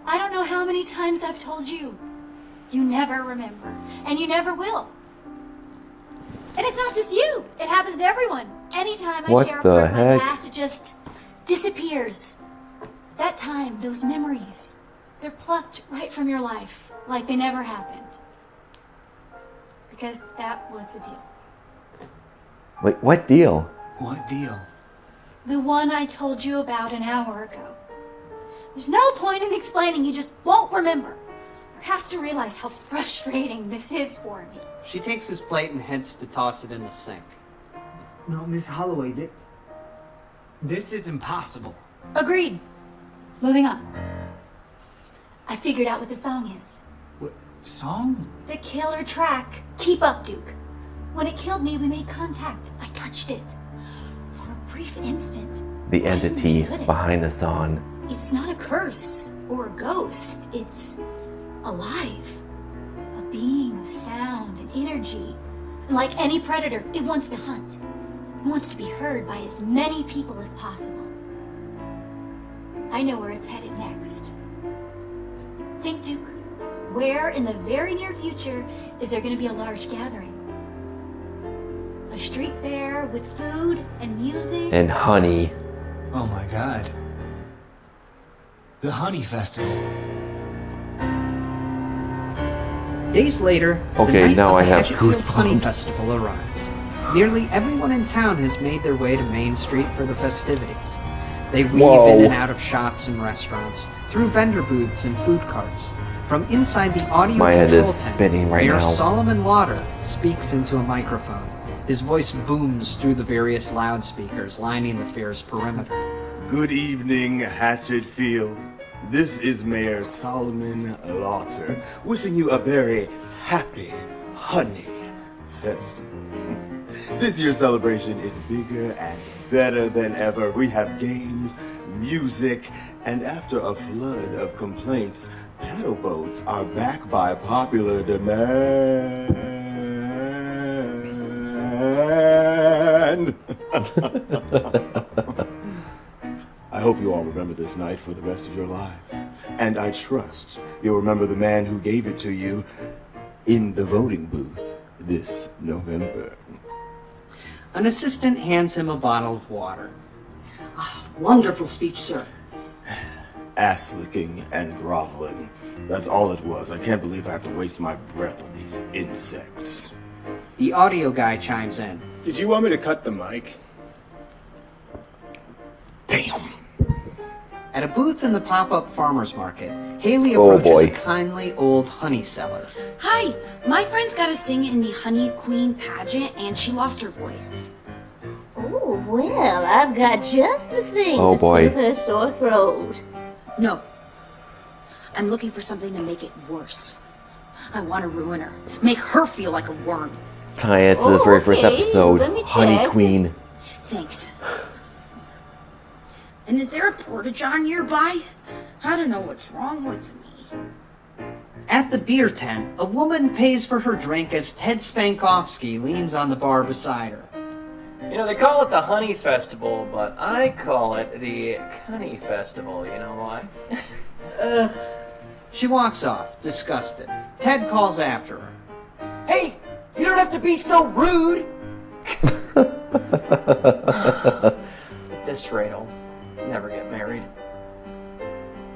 S10: I don't know how many times I've told you. You never remember, and you never will. And it's not just you. It happens to everyone. Anytime I
S1: What
S10: share a
S1: the
S10: part of my
S1: heck?
S10: past, it just disappears. That time, those memories, they're plucked right from your life, like they never happened. Because that was the deal.
S1: Wait, what deal?
S8: What deal?
S10: The one I told you about an hour ago. There's no point in explaining, you just won't remember. You have to realize how frustrating this is for me.
S2: She takes his plate and heads to toss it in the sink.
S8: No, Miss Holloway, this is impossible.
S10: Agreed. Moving on. I figured out what the song is.
S8: What song?
S10: The killer track. Keep up, Duke. When it killed me, we made contact. I touched it. For a brief instant,
S1: The
S10: I
S1: entity
S10: understood it.
S1: behind the song.
S10: It's not a curse or a ghost. It's alive. A being of sound and energy. And like any predator, it wants to hunt. It wants to be heard by as many people as possible. I know where it's headed next. Think, Duke. Where in the very near future is there going to be a large gathering? A street fair with food and music?
S1: And honey.
S8: Oh my god. The Honey Festival.
S2: Days later,
S1: Okay,
S2: the night
S1: now
S2: of
S1: I
S2: the
S1: have
S2: Hatchetfield Honey
S1: goosebumps.
S2: Festival arrives. Nearly everyone in town has made their way to Main Street for the festivities. They weave
S1: Whoa.
S2: in and out of shops and restaurants, through vendor booths and food carts. From inside the audio
S1: My head
S2: control
S1: is
S2: tent,
S1: spinning right
S2: Mayor
S1: now.
S2: Solomon Lauder speaks into a microphone. His voice booms through the various loudspeakers lining the fair's perimeter.
S12: Good evening, Hatchetfield. This is Mayor Solomon Lauder, wishing you a very happy Honey Festival. This year's celebration is bigger and better than ever. We have games, music, and after a flood of complaints, paddle boats are back by popular demand. I hope you all remember this night for the rest of your lives. And I trust you'll remember the man who gave it to you in the voting booth this November.
S2: An assistant hands him a bottle of water.
S5: Wonderful speech, sir.
S12: Ass licking and groveling. That's all it was. I can't believe I have to waste my breath on these insects.
S2: The audio guy chimes in.
S11: Did you want me to cut the mic?
S12: Damn.
S2: At a booth in the pop-up farmer's market, Haley
S1: Oh,
S2: approaches
S1: boy.
S2: a kindly old honey seller.
S7: Hi, my friend's got to sing in the Honey Queen pageant and she lost her voice.
S13: Oh, well, I've got just the thing
S1: Oh,
S13: to
S1: boy.
S13: soothe her sore throat.
S7: No. I'm looking for something to make it worse. I want to ruin her. Make her feel like a worm.
S1: Tie it to the very first
S13: Okay,
S1: episode.
S13: let me
S1: Honey
S13: check.
S1: Queen.
S7: Thanks. And is there a porta-john nearby? I don't know what's wrong with me.
S2: At the beer tent, a woman pays for her drink as Ted Spankowski leans on the bar beside her.
S14: You know, they call it the Honey Festival, but I call it the Cunny Festival. You know why?
S2: She walks off, disgusted. Ted calls after her.
S14: Hey, you don't have to be so rude! At this rate, I'll never get married.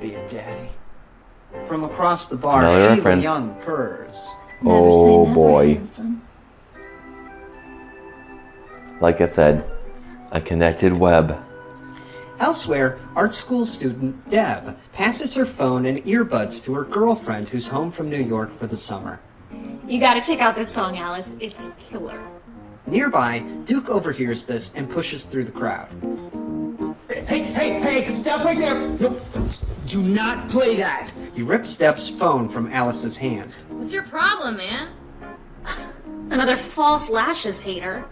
S14: Be a daddy.
S2: From across the bar,
S1: Another
S2: Sheila
S1: reference.
S2: Young purrs.
S1: Oh boy. Like I said, a connected web.
S2: Elsewhere, art school student Deb passes her phone and earbuds to her girlfriend who's home from New York for the summer.
S9: You gotta check out this song, Alice. It's killer.
S2: Nearby, Duke overhears this and pushes through the crowd.
S3: Hey, stop right there! No, do not play that!
S2: He rips Deb's phone from Alice's hand.
S9: What's your problem, man? Another false lashes hater.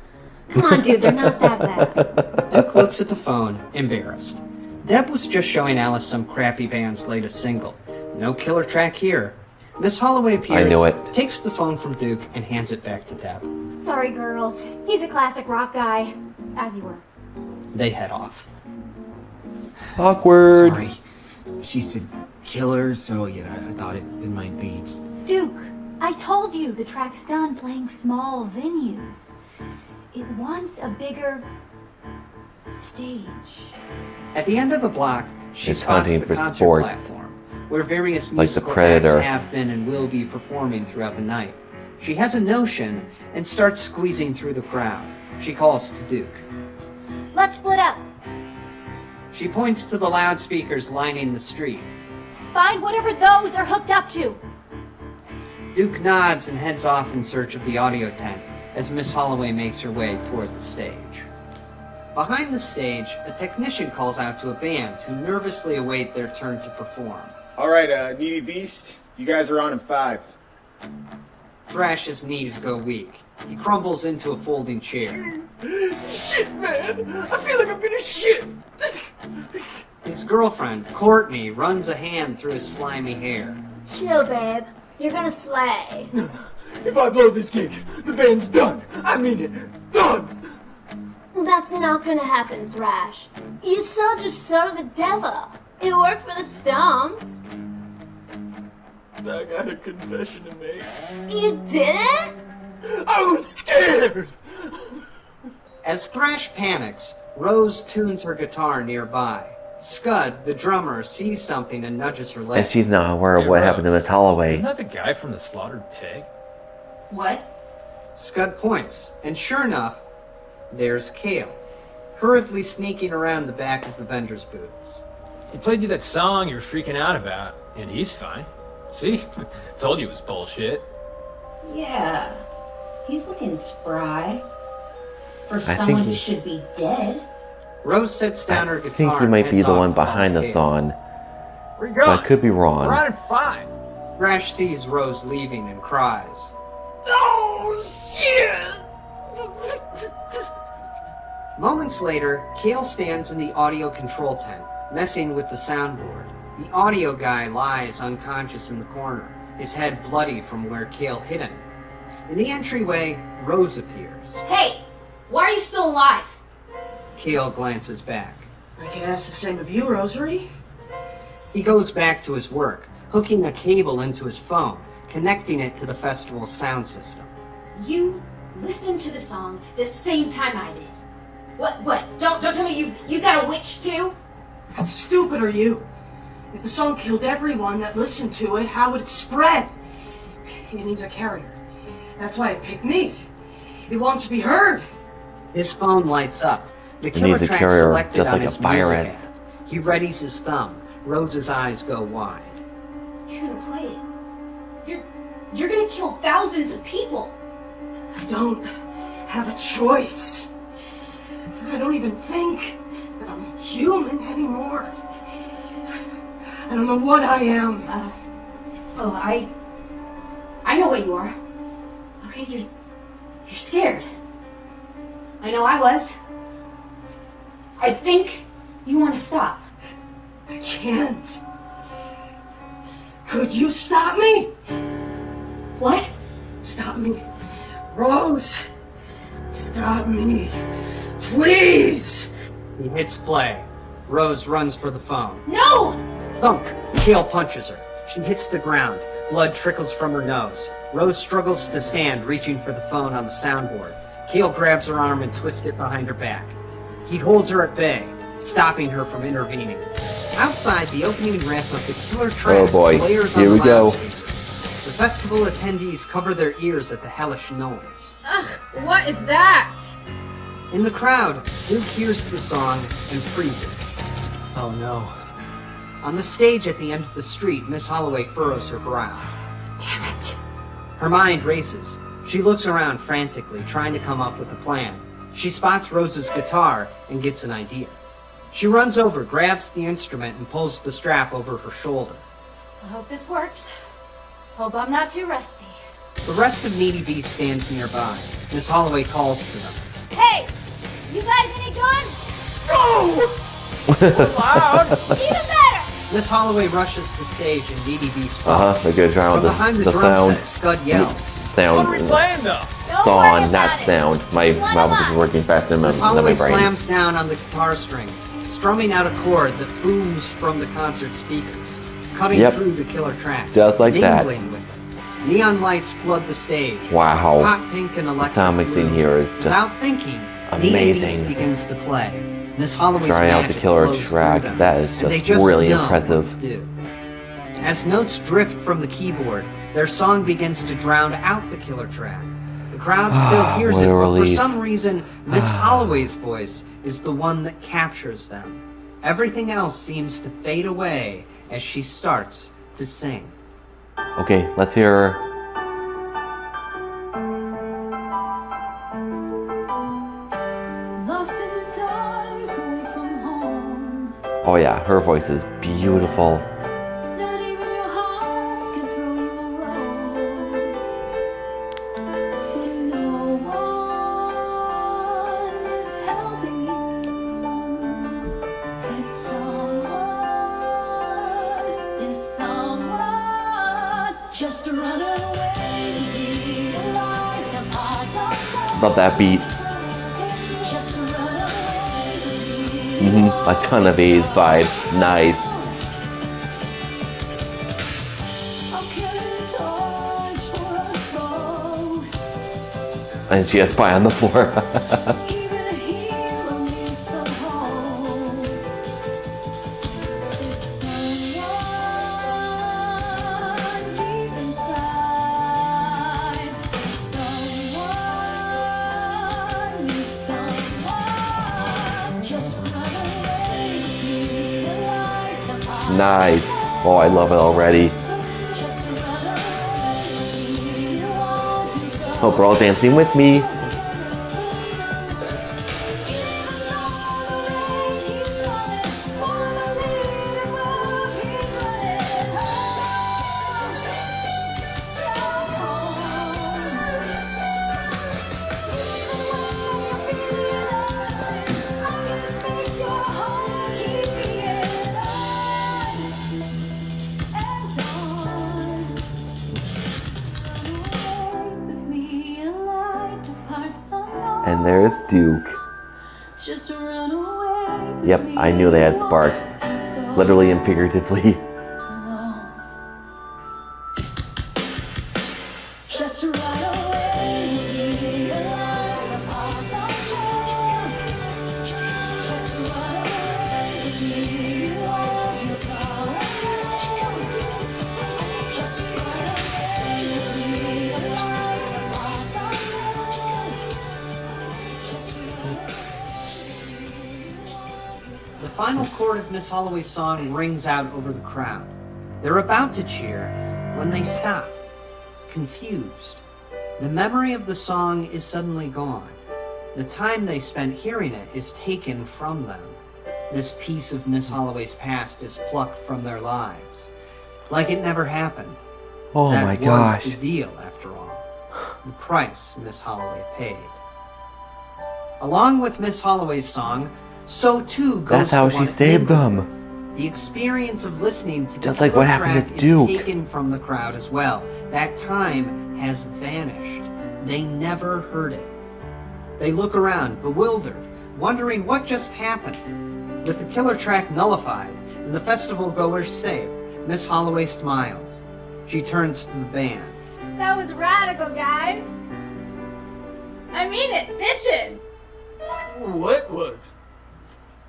S9: Come on, dude, they're not that bad.
S2: Duke looks at the phone, embarrassed. Deb was just showing Alice some crappy band's latest single. No killer track here. Miss Holloway appears,
S1: I knew it.
S2: takes the phone from Duke, and hands it back to Deb.
S10: Sorry, girls. He's a classic rock guy. As you were.
S2: They head off.
S1: Awkward.
S3: Sorry. She said killer, so yeah, I thought it might be.
S10: Duke, I told you the track's done playing small venues. It wants a bigger stage.
S2: At the end of the block, she
S1: It's
S2: spots
S1: hunting
S2: the
S1: for
S2: concert
S1: sports.
S2: platform, where various
S1: Like the
S2: musical
S1: Predator.
S2: acts have been and will be performing throughout the night. She has a notion and starts squeezing through the crowd. She calls to Duke.
S10: Let's split up.
S2: She points to the loudspeakers lining the street.
S10: Find whatever those are hooked up to.
S2: Duke nods and heads off in search of the audio tent as Miss Holloway makes her way toward the stage. Behind the stage, a technician calls out to a band who nervously await their turn to perform.
S11: All right, Needy Beast, you guys are on in 5.
S2: Thrash's knees go weak. He crumbles into a folding chair.
S3: Shit, man! I feel like I'm gonna shit!
S2: His girlfriend, Courtney, runs a hand through his slimy hair.
S13: Chill, babe. You're gonna slay.
S3: If I blow this gig, the band's done. I mean it. Done!
S13: That's not gonna happen, Thrash. You sold your soul to the devil. It worked for the Stones.
S3: I got a confession to make.
S13: You didn't?
S3: I was scared!
S2: As Thrash panics, Rose tunes her guitar nearby. Scud, the drummer, sees something and nudges her leg.
S1: And she's not aware of what happened to Miss Holloway.
S6: Isn't that the guy from the slaughtered pig?
S7: What?
S2: Scud points, and sure enough, there's Kale, hurriedly sneaking around the back of the vendor's booths.
S6: He played you that song you were freaking out about, and he's fine. See? Told you it was bullshit.
S7: Yeah. He's looking spry. For
S1: think
S7: someone who
S1: he-
S7: should be dead.
S2: Rose sets down her
S1: I
S2: guitar.
S1: think he
S2: and
S1: might be
S2: heads
S1: the
S2: off
S1: one
S2: to follow
S1: behind the
S2: Kale.
S1: song,
S6: Where you
S1: but
S6: going?
S1: I could be wrong.
S6: We're on in 5.
S2: Thrash sees Rose leaving and cries.
S3: Oh, shit!
S2: Moments later, Kale stands in the audio control tent, messing with the soundboard. The audio guy lies unconscious in the corner, his head bloody from where Kale hit him. In the entryway, Rose appears.
S7: Hey! Why are you still alive?
S2: Kale glances back.
S5: I can ask the same of you, Rosary.
S2: He goes back to his work, hooking a cable into his phone, connecting it to the festival's sound system.
S7: You listened to the song the same time I did. What? Don't tell me you've got a witch too?
S5: How stupid are you? If the song killed everyone that listened to it, how would it spread? It needs a carrier. That's why it picked me. It wants to be heard.
S2: His phone lights up. The
S1: It
S2: killer
S1: needs a
S2: track
S1: carrier
S2: selected
S1: just
S2: on
S1: like a
S2: his
S1: virus.
S2: music app. He readies his thumb. Rose's eyes go wide.
S7: You're gonna play it. You're gonna kill thousands of people.
S5: I don't have a choice. I don't even think that I'm human anymore. I don't know what I am.
S7: I know what you are. Okay, you're scared. I know I was. I think you want to stop.
S5: I can't. Could you stop me?
S7: What?
S5: Stop me. Rose. Stop me. Please.
S2: He hits play. Rose runs for the phone.
S7: No!
S2: Thunk! Kale punches her. She hits the ground. Blood trickles from her nose. Rose struggles to stand, reaching for the phone on the soundboard. Kale grabs her arm and twists it behind her back. He holds her at bay, stopping her from intervening. Outside, the opening riff of the killer track blares
S1: Here
S2: on
S1: we
S2: the
S1: go.
S2: loudspeakers. The festival attendees cover their ears at the hellish noise.
S9: Ugh, what is that?
S2: In the crowd, Duke hears the song and freezes.
S3: Oh no.
S2: On the stage at the end of the street, Miss Holloway furrows her brow.
S9: Damn it.
S2: Her mind races. She looks around frantically, trying to come up with a plan. She spots Rose's guitar and gets an idea. She runs over, grabs the instrument, and pulls the strap over her shoulder.
S10: I hope this works. Hope I'm not too rusty.
S2: The rest of Needy Beast stands nearby. Miss Holloway calls to them.
S10: Hey! You guys any good?
S3: Oh!
S2: Loud!
S10: Even better!
S2: Miss Holloway rushes the stage and Needy Beast follows.
S1: They're gonna try
S2: From
S1: on
S2: behind
S1: the
S2: drum
S1: sound.
S2: set, Scud yells.
S1: Sound.
S6: What are we playing though?
S1: Song, not sound. My mouth is working faster than
S2: Miss
S1: my
S2: Holloway
S1: brain.
S2: slams down on the guitar strings, strumming out a chord that booms from the concert speakers, cutting through the killer track,
S1: Just like that.
S2: mingling with it. Neon lights flood the stage.
S1: Wow.
S2: Hot pink and
S1: The
S2: electric
S1: sound mixing
S2: blue.
S1: here is just
S2: Without thinking, Needy Beast
S1: amazing.
S2: begins to play. Miss Holloway's
S1: Trying out the
S2: magic
S1: killer
S2: flows
S1: track.
S2: through them,
S1: That is
S2: and they
S1: just really
S2: know
S1: impressive.
S2: what to do. As notes drift from the keyboard, their song begins to drown out the killer track. The crowd still hears
S1: what
S2: it,
S1: a
S2: but for
S1: relief.
S2: some reason, Miss Holloway's voice is the one that captures them. Everything else seems to fade away as she starts to sing.
S1: Okay, let's hear her.
S4: Lost in the dark, away from home.
S1: Oh yeah, her voice is beautiful.
S4: Not even your heart can throw you a rope. When no one is helping you, there's someone just to run away. Be a light apart of
S1: Love that beat. A ton of A's vibes. Nice. And she has pie on the floor. Nice. Oh, I love it already. Hope we're all dancing with me. And there's Duke.
S4: Just run away.
S1: Yep, I knew they had sparks. Literally and figuratively.
S4: Just run away. Be a light apart of home. Just run away. Be love yourself. Just run away. Be a light apart of home.
S2: The final chord of Miss Holloway's song rings out over the crowd. They're about to cheer when they stop, confused. The memory of the song is suddenly gone. The time they spent hearing it is taken from them. This piece of Miss Holloway's past is plucked from their lives, like it never happened.
S1: Oh
S2: That
S1: my
S2: was
S1: gosh.
S2: the deal, after all. The price Miss Holloway paid. Along with Miss Holloway's song, so too goes
S1: That's how
S2: the
S1: she
S2: one
S1: saved
S2: it ended
S1: them.
S2: with. The experience of listening to
S1: Just
S2: the
S1: like what
S2: killer
S1: happened to
S2: track
S1: Duke.
S2: is taken from the crowd as well. That time has vanished. They never heard it. They look around, bewildered, wondering what just happened. With the killer track nullified and the festival goers safe, Miss Holloway smiles. She turns to the band.
S10: That was radical, guys. I mean it, bitchin'.
S3: What was?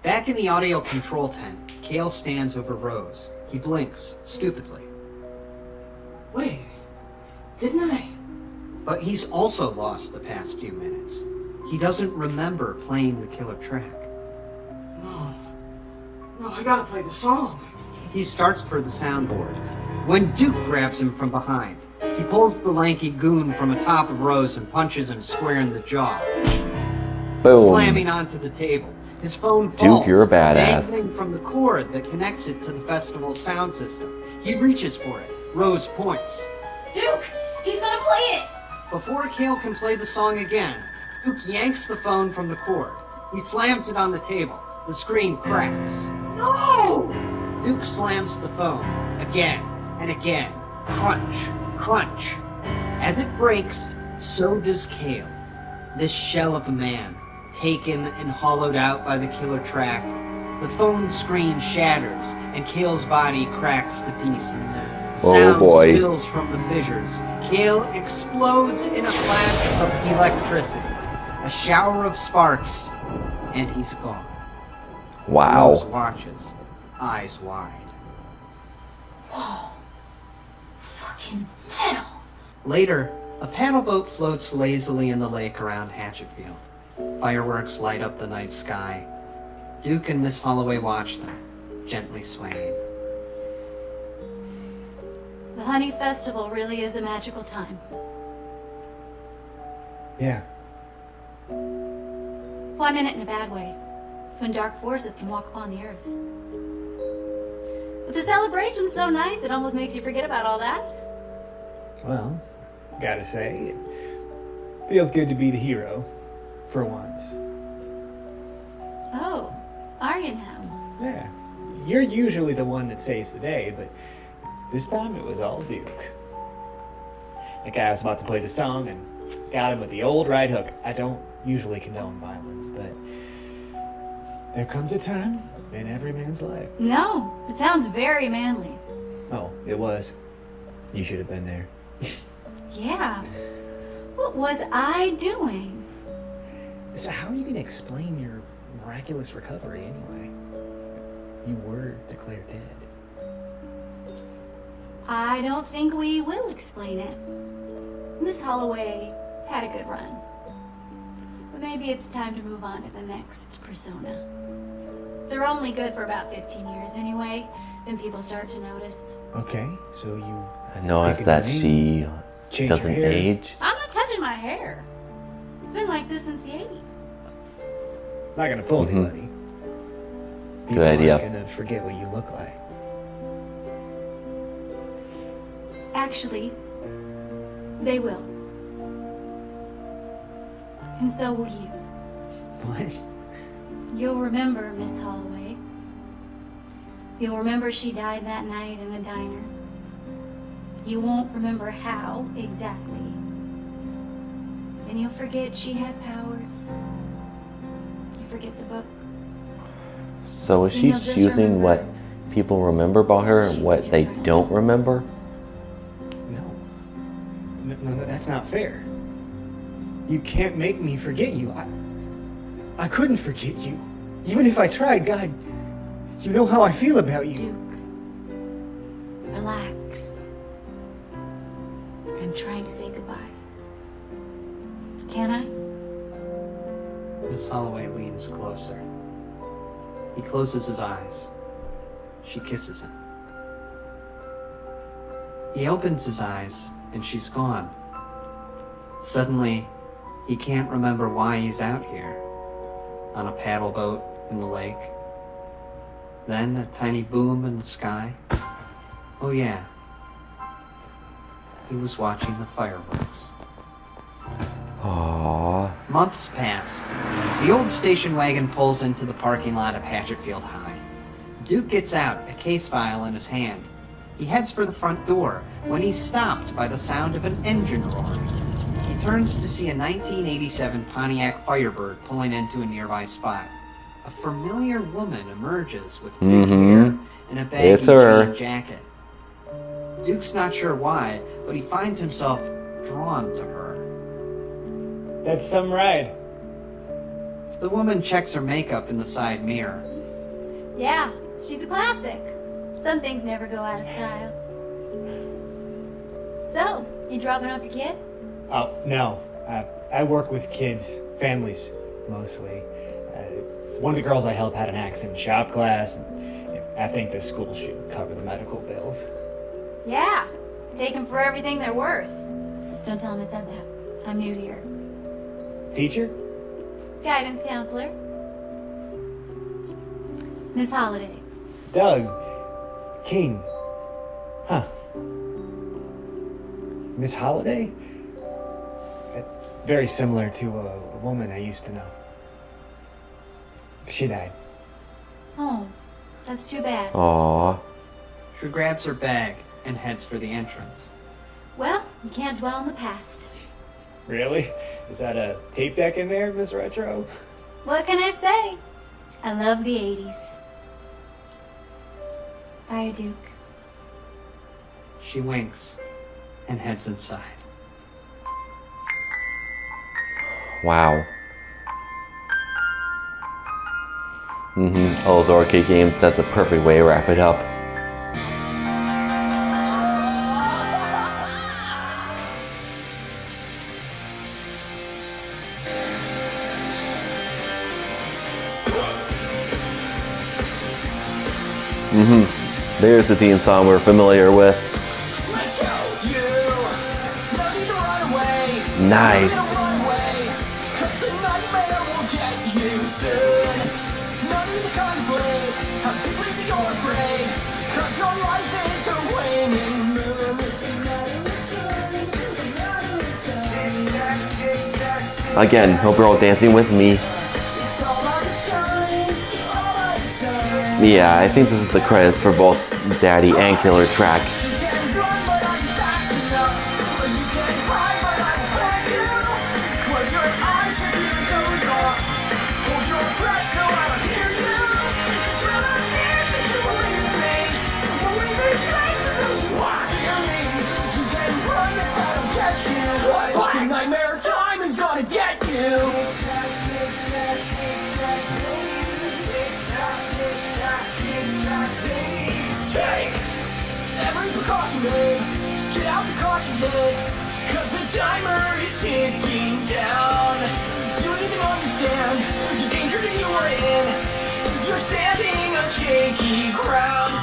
S2: Back in the audio control tent, Cale stands over Rose. He blinks, stupidly.
S5: Wait, didn't I?
S2: But he's also lost the past few minutes. He doesn't remember playing the killer track.
S5: No, I gotta play the song.
S2: He starts for the soundboard, when Duke grabs him from behind. He pulls the lanky goon from atop of Rose and punches him square in the jaw.
S1: Boom.
S2: Slamming onto the table. His phone falls,
S1: Duke, you're a badass.
S2: dangling from the cord that connects it to the festival's sound system. He reaches for it. Rose points.
S7: Duke, he's gonna play it.
S2: Before Cale can play the song again, Duke yanks the phone from the cord. He slams it on the table. The screen cracks.
S5: No!
S2: Duke slams the phone again and again. Crunch, crunch. As it breaks, so does Cale. This shell of a man, taken and hollowed out by the killer track. The phone screen shatters and Cale's body cracks to pieces.
S1: Oh,
S2: Sound
S1: boy.
S2: spills from the fissures. Cale explodes in a flash of electricity. A shower of sparks, and he's gone.
S1: Wow.
S2: Rose watches, eyes wide.
S7: Whoa. Fucking metal.
S2: Later, a paddle boat floats lazily in the lake around Hatchetfield. Fireworks light up the night sky. Duke and Miss Holloway watch them, gently swaying.
S10: The Honey Festival really is a magical time.
S8: Yeah.
S10: Well, I mean it in a bad way. It's when dark forces can walk upon the earth. But the celebration's so nice, it almost makes you forget about all that.
S8: Well, gotta say, it feels good to be the hero, for once.
S10: Oh, are you now?
S8: Yeah. You're usually the one that saves the day, but this time it was all Duke. The guy was about to play the song and got him with the old right hook. I don't usually condone violence, but there comes a time in every man's life.
S10: No, it sounds very manly.
S8: Oh, it was. You should have been there.
S10: Yeah. What was I doing?
S8: So how are you gonna explain your miraculous recovery anyway? You were declared dead.
S10: I don't think we will explain it. Miss Holloway had a good run. But maybe it's time to move on to the next persona. They're only good for about 15 years anyway, then people start to notice.
S8: Okay, so you
S1: I noticed
S8: pick a
S1: that
S8: name,
S1: she
S8: change your
S1: doesn't
S8: hair.
S1: age.
S10: I'm not touching my hair. It's been like this since the 80s.
S8: Not gonna fool
S1: Mhm.
S8: anybody.
S1: Good
S8: People
S1: idea.
S8: aren't gonna forget what you look like.
S10: Actually, they will. And so will you.
S8: What?
S10: You'll remember Miss Holloway. You'll remember she died that night in the diner. You won't remember how exactly. Then you'll forget she had powers. You forget the book.
S1: So is
S10: Then
S1: she
S10: you'll just
S1: choosing
S10: remember
S1: what people remember about her and
S10: she
S1: what
S10: was your
S1: they
S10: friend.
S1: don't remember?
S8: No, that's not fair. You can't make me forget you. I couldn't forget you. Even if I tried, God, you know how I feel about you.
S10: Duke, relax. I'm trying to say goodbye. Can I?
S2: Miss Holloway leans closer. He closes his eyes. She kisses him. He opens his eyes, and she's gone. Suddenly, he can't remember why he's out here, on a paddle boat in the lake. Then a tiny boom in the sky. Oh yeah, he was watching the fireworks.
S1: Aww.
S2: Months pass. The old station wagon pulls into the parking lot of Hatchetfield High. Duke gets out, a case file in his hand. He heads for the front door when he's stopped by the sound of an engine roaring. He turns to see a 1987 Pontiac Firebird pulling into a nearby spot. A familiar woman emerges with big hair and a baggy
S1: It's her.
S2: jean jacket. Duke's not sure why, but he finds himself drawn to her.
S8: That's some ride.
S2: The woman checks her makeup in the side mirror.
S10: Yeah, She's a classic. Some things never go out of style. So, you dropping off your kid?
S8: Oh, no. I work with kids, families, mostly. One of the girls I help had an accident in shop class, and I think the school should cover the medical bills.
S10: Yeah. Take them for everything they're worth. Don't tell him I said that. I'm new here.
S8: Teacher?
S10: Guidance counselor. Miss Holiday.
S8: Doug. King. Huh. Miss Holiday? That's very similar to a woman I used to know. She died.
S10: Oh, that's too bad.
S1: Aww.
S2: She grabs her bag and heads for the entrance.
S10: Well, you can't dwell on the past.
S8: Really? Is that a tape deck in there, Miss Retro?
S10: What can I say? I love the 80s. Bye, Duke.
S2: She winks and heads inside.
S1: Wow. All those arcade games, that's a perfect way to wrap it up. There's the theme song we're familiar with.
S3: Let's go, you. No need to run away.
S1: Nice.
S3: No need to run away. 'Cause the nightmare will get you soon. No need to contemplate how deeply you're afraid. 'Cause your life is a waning moon. It's another return.
S1: Again, hope you're all dancing with me.
S3: It's all by design. All by design.
S1: Yeah, I think this is the credits for both Daddy and Killer Track.
S3: You can run, but I'm fast enough. You can hide, but I will find you. Close your eyes if you doze off. Hold your breath so I don't hear you. Try to dare that you believe me. But we be straight to those who want to hear me. You can run if I don't catch you. But the nightmare time is gonna get you. Take every precaution, babe. Get out the caution tape. 'Cause the timer is ticking down. You don't even understand the danger that you are in. You're standing on shaky ground.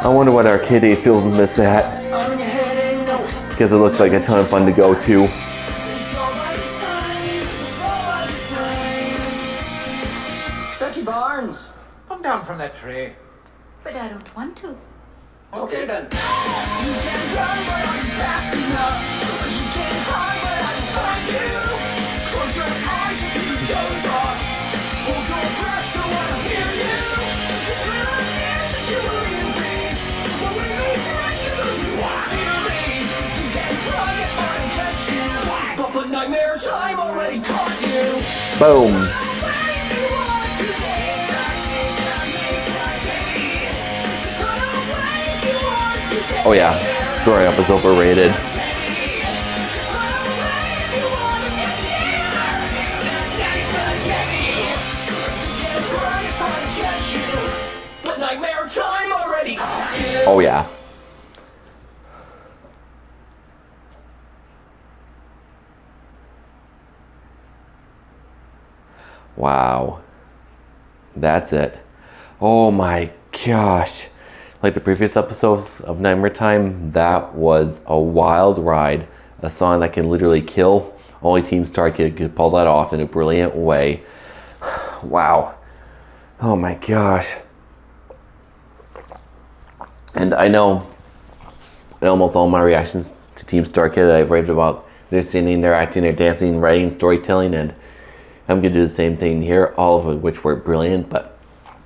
S1: I wonder what arcade they filmed this at,
S3: On your head and no,
S1: because it looks like a ton of fun to go to.
S3: it's all by design. It's all by design.
S6: Becky Barnes, come down from that tray.
S10: But I don't want to.
S6: Okay then.
S3: You can run, but I'm fast enough. You can hide, but I will find you. Close your eyes if you doze off. Hold your breath so I don't hear you. The truth is that you believe me. But we be straight to those who want to hear me. You can run if I don't catch you. But the nightmare time already caught you.
S1: Boom. Oh yeah, growing up is overrated. Oh yeah. Wow. That's it. Oh my gosh. Like the previous episodes of Nightmare Time, that was a wild ride. A song that can literally kill. Only Team StarKid could pull that off in a brilliant way. Wow. Oh my gosh. And I know in almost all my reactions to Team StarKid, I've raved about their singing, their acting, their dancing, writing, storytelling, and I'm gonna do the same thing here, all of which were brilliant. But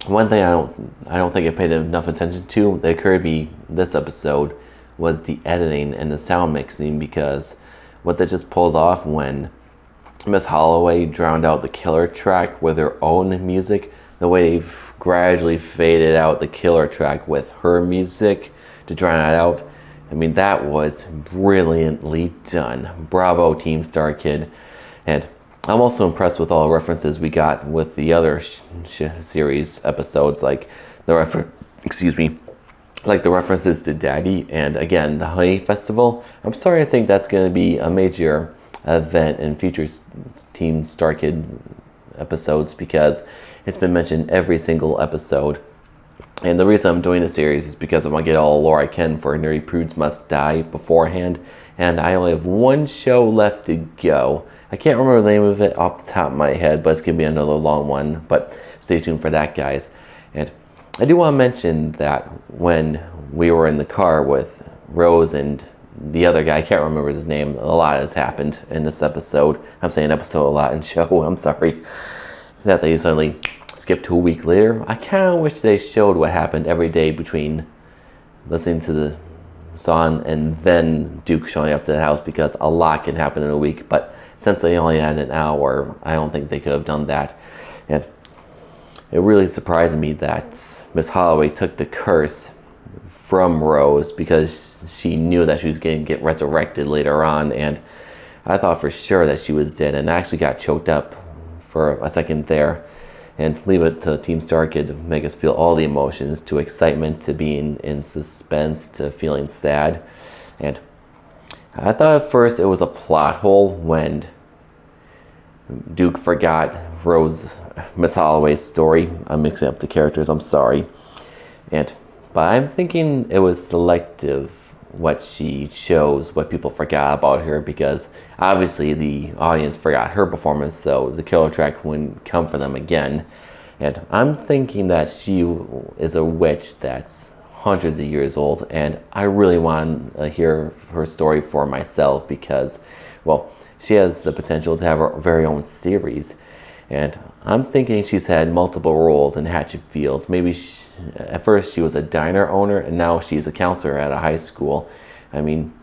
S1: one thing I don't think I paid enough attention to that occurred to me this episode was the editing and the sound mixing, because what they just pulled off when Miss Holloway drowned out the Killer track with her own music, the way they've gradually faded out the Killer track with her music to drown it out. I mean, that was brilliantly done. Bravo, Team StarKid. And I'm also impressed with all the references we got with the other series episodes, like like the references to Daddy, and again, the Honey Festival. I'm starting to think that's going to be a major event in future Team StarKid episodes, because it's been mentioned every single episode. And the reason I'm doing this series is because I want to get all the lore I can for Nerdy Prudes Must Die beforehand, and I only have one show left to go. I can't remember the name of it off the top of my head, but it's going to be another long one, but stay tuned for that, guys. And I do want to mention that when we were in the car with Rose and the other guy, I can't remember his name, a lot has happened in this episode. I'm saying episode a lot in show, I'm sorry. That they suddenly skipped to a week later. I kind of wish they showed what happened every day between listening to the song and then Duke showing up to the house, because a lot can happen in a week. But since they only had an hour, I don't think they could have done that. And it really surprised me that Miss Holloway took the curse from Rose, because she knew that she was going to get resurrected later on, and I thought for sure that she was dead, and I actually got choked up for a second there. And leave it to Team StarKid to make us feel all the emotions, to excitement, to being in suspense, to feeling sad. And I thought at first it was a plot hole when Duke forgot Miss Holloway's story. I'm mixing up the characters, I'm sorry. But I'm thinking it was selective what she chose, what people forgot about her, because obviously the audience forgot her performance, so the killer track wouldn't come for them again. And I'm thinking that she is a witch that's hundreds of years old, and I really want to hear her story for myself, because, well, she has the potential to have her very own series. And I'm thinking she's had multiple roles in Hatchetfield. Maybe at first she was a diner owner, and now she's a counselor at a high school. I mean,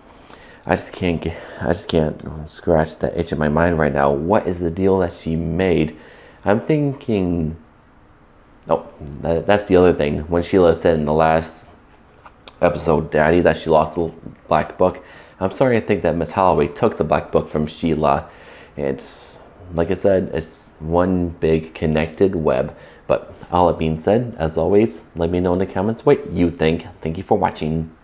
S1: I just can't scratch that itch in my mind right now. What is the deal that she made? I'm thinking, oh, that's the other thing. When Sheila said in the last episode, Daddy, that she lost the black book, I'm starting to think that Miss Holloway took the black book from Sheila. It's, like I said, it's one big connected web. But all that being said, as always, let me know in the comments what you think. Thank you for watching.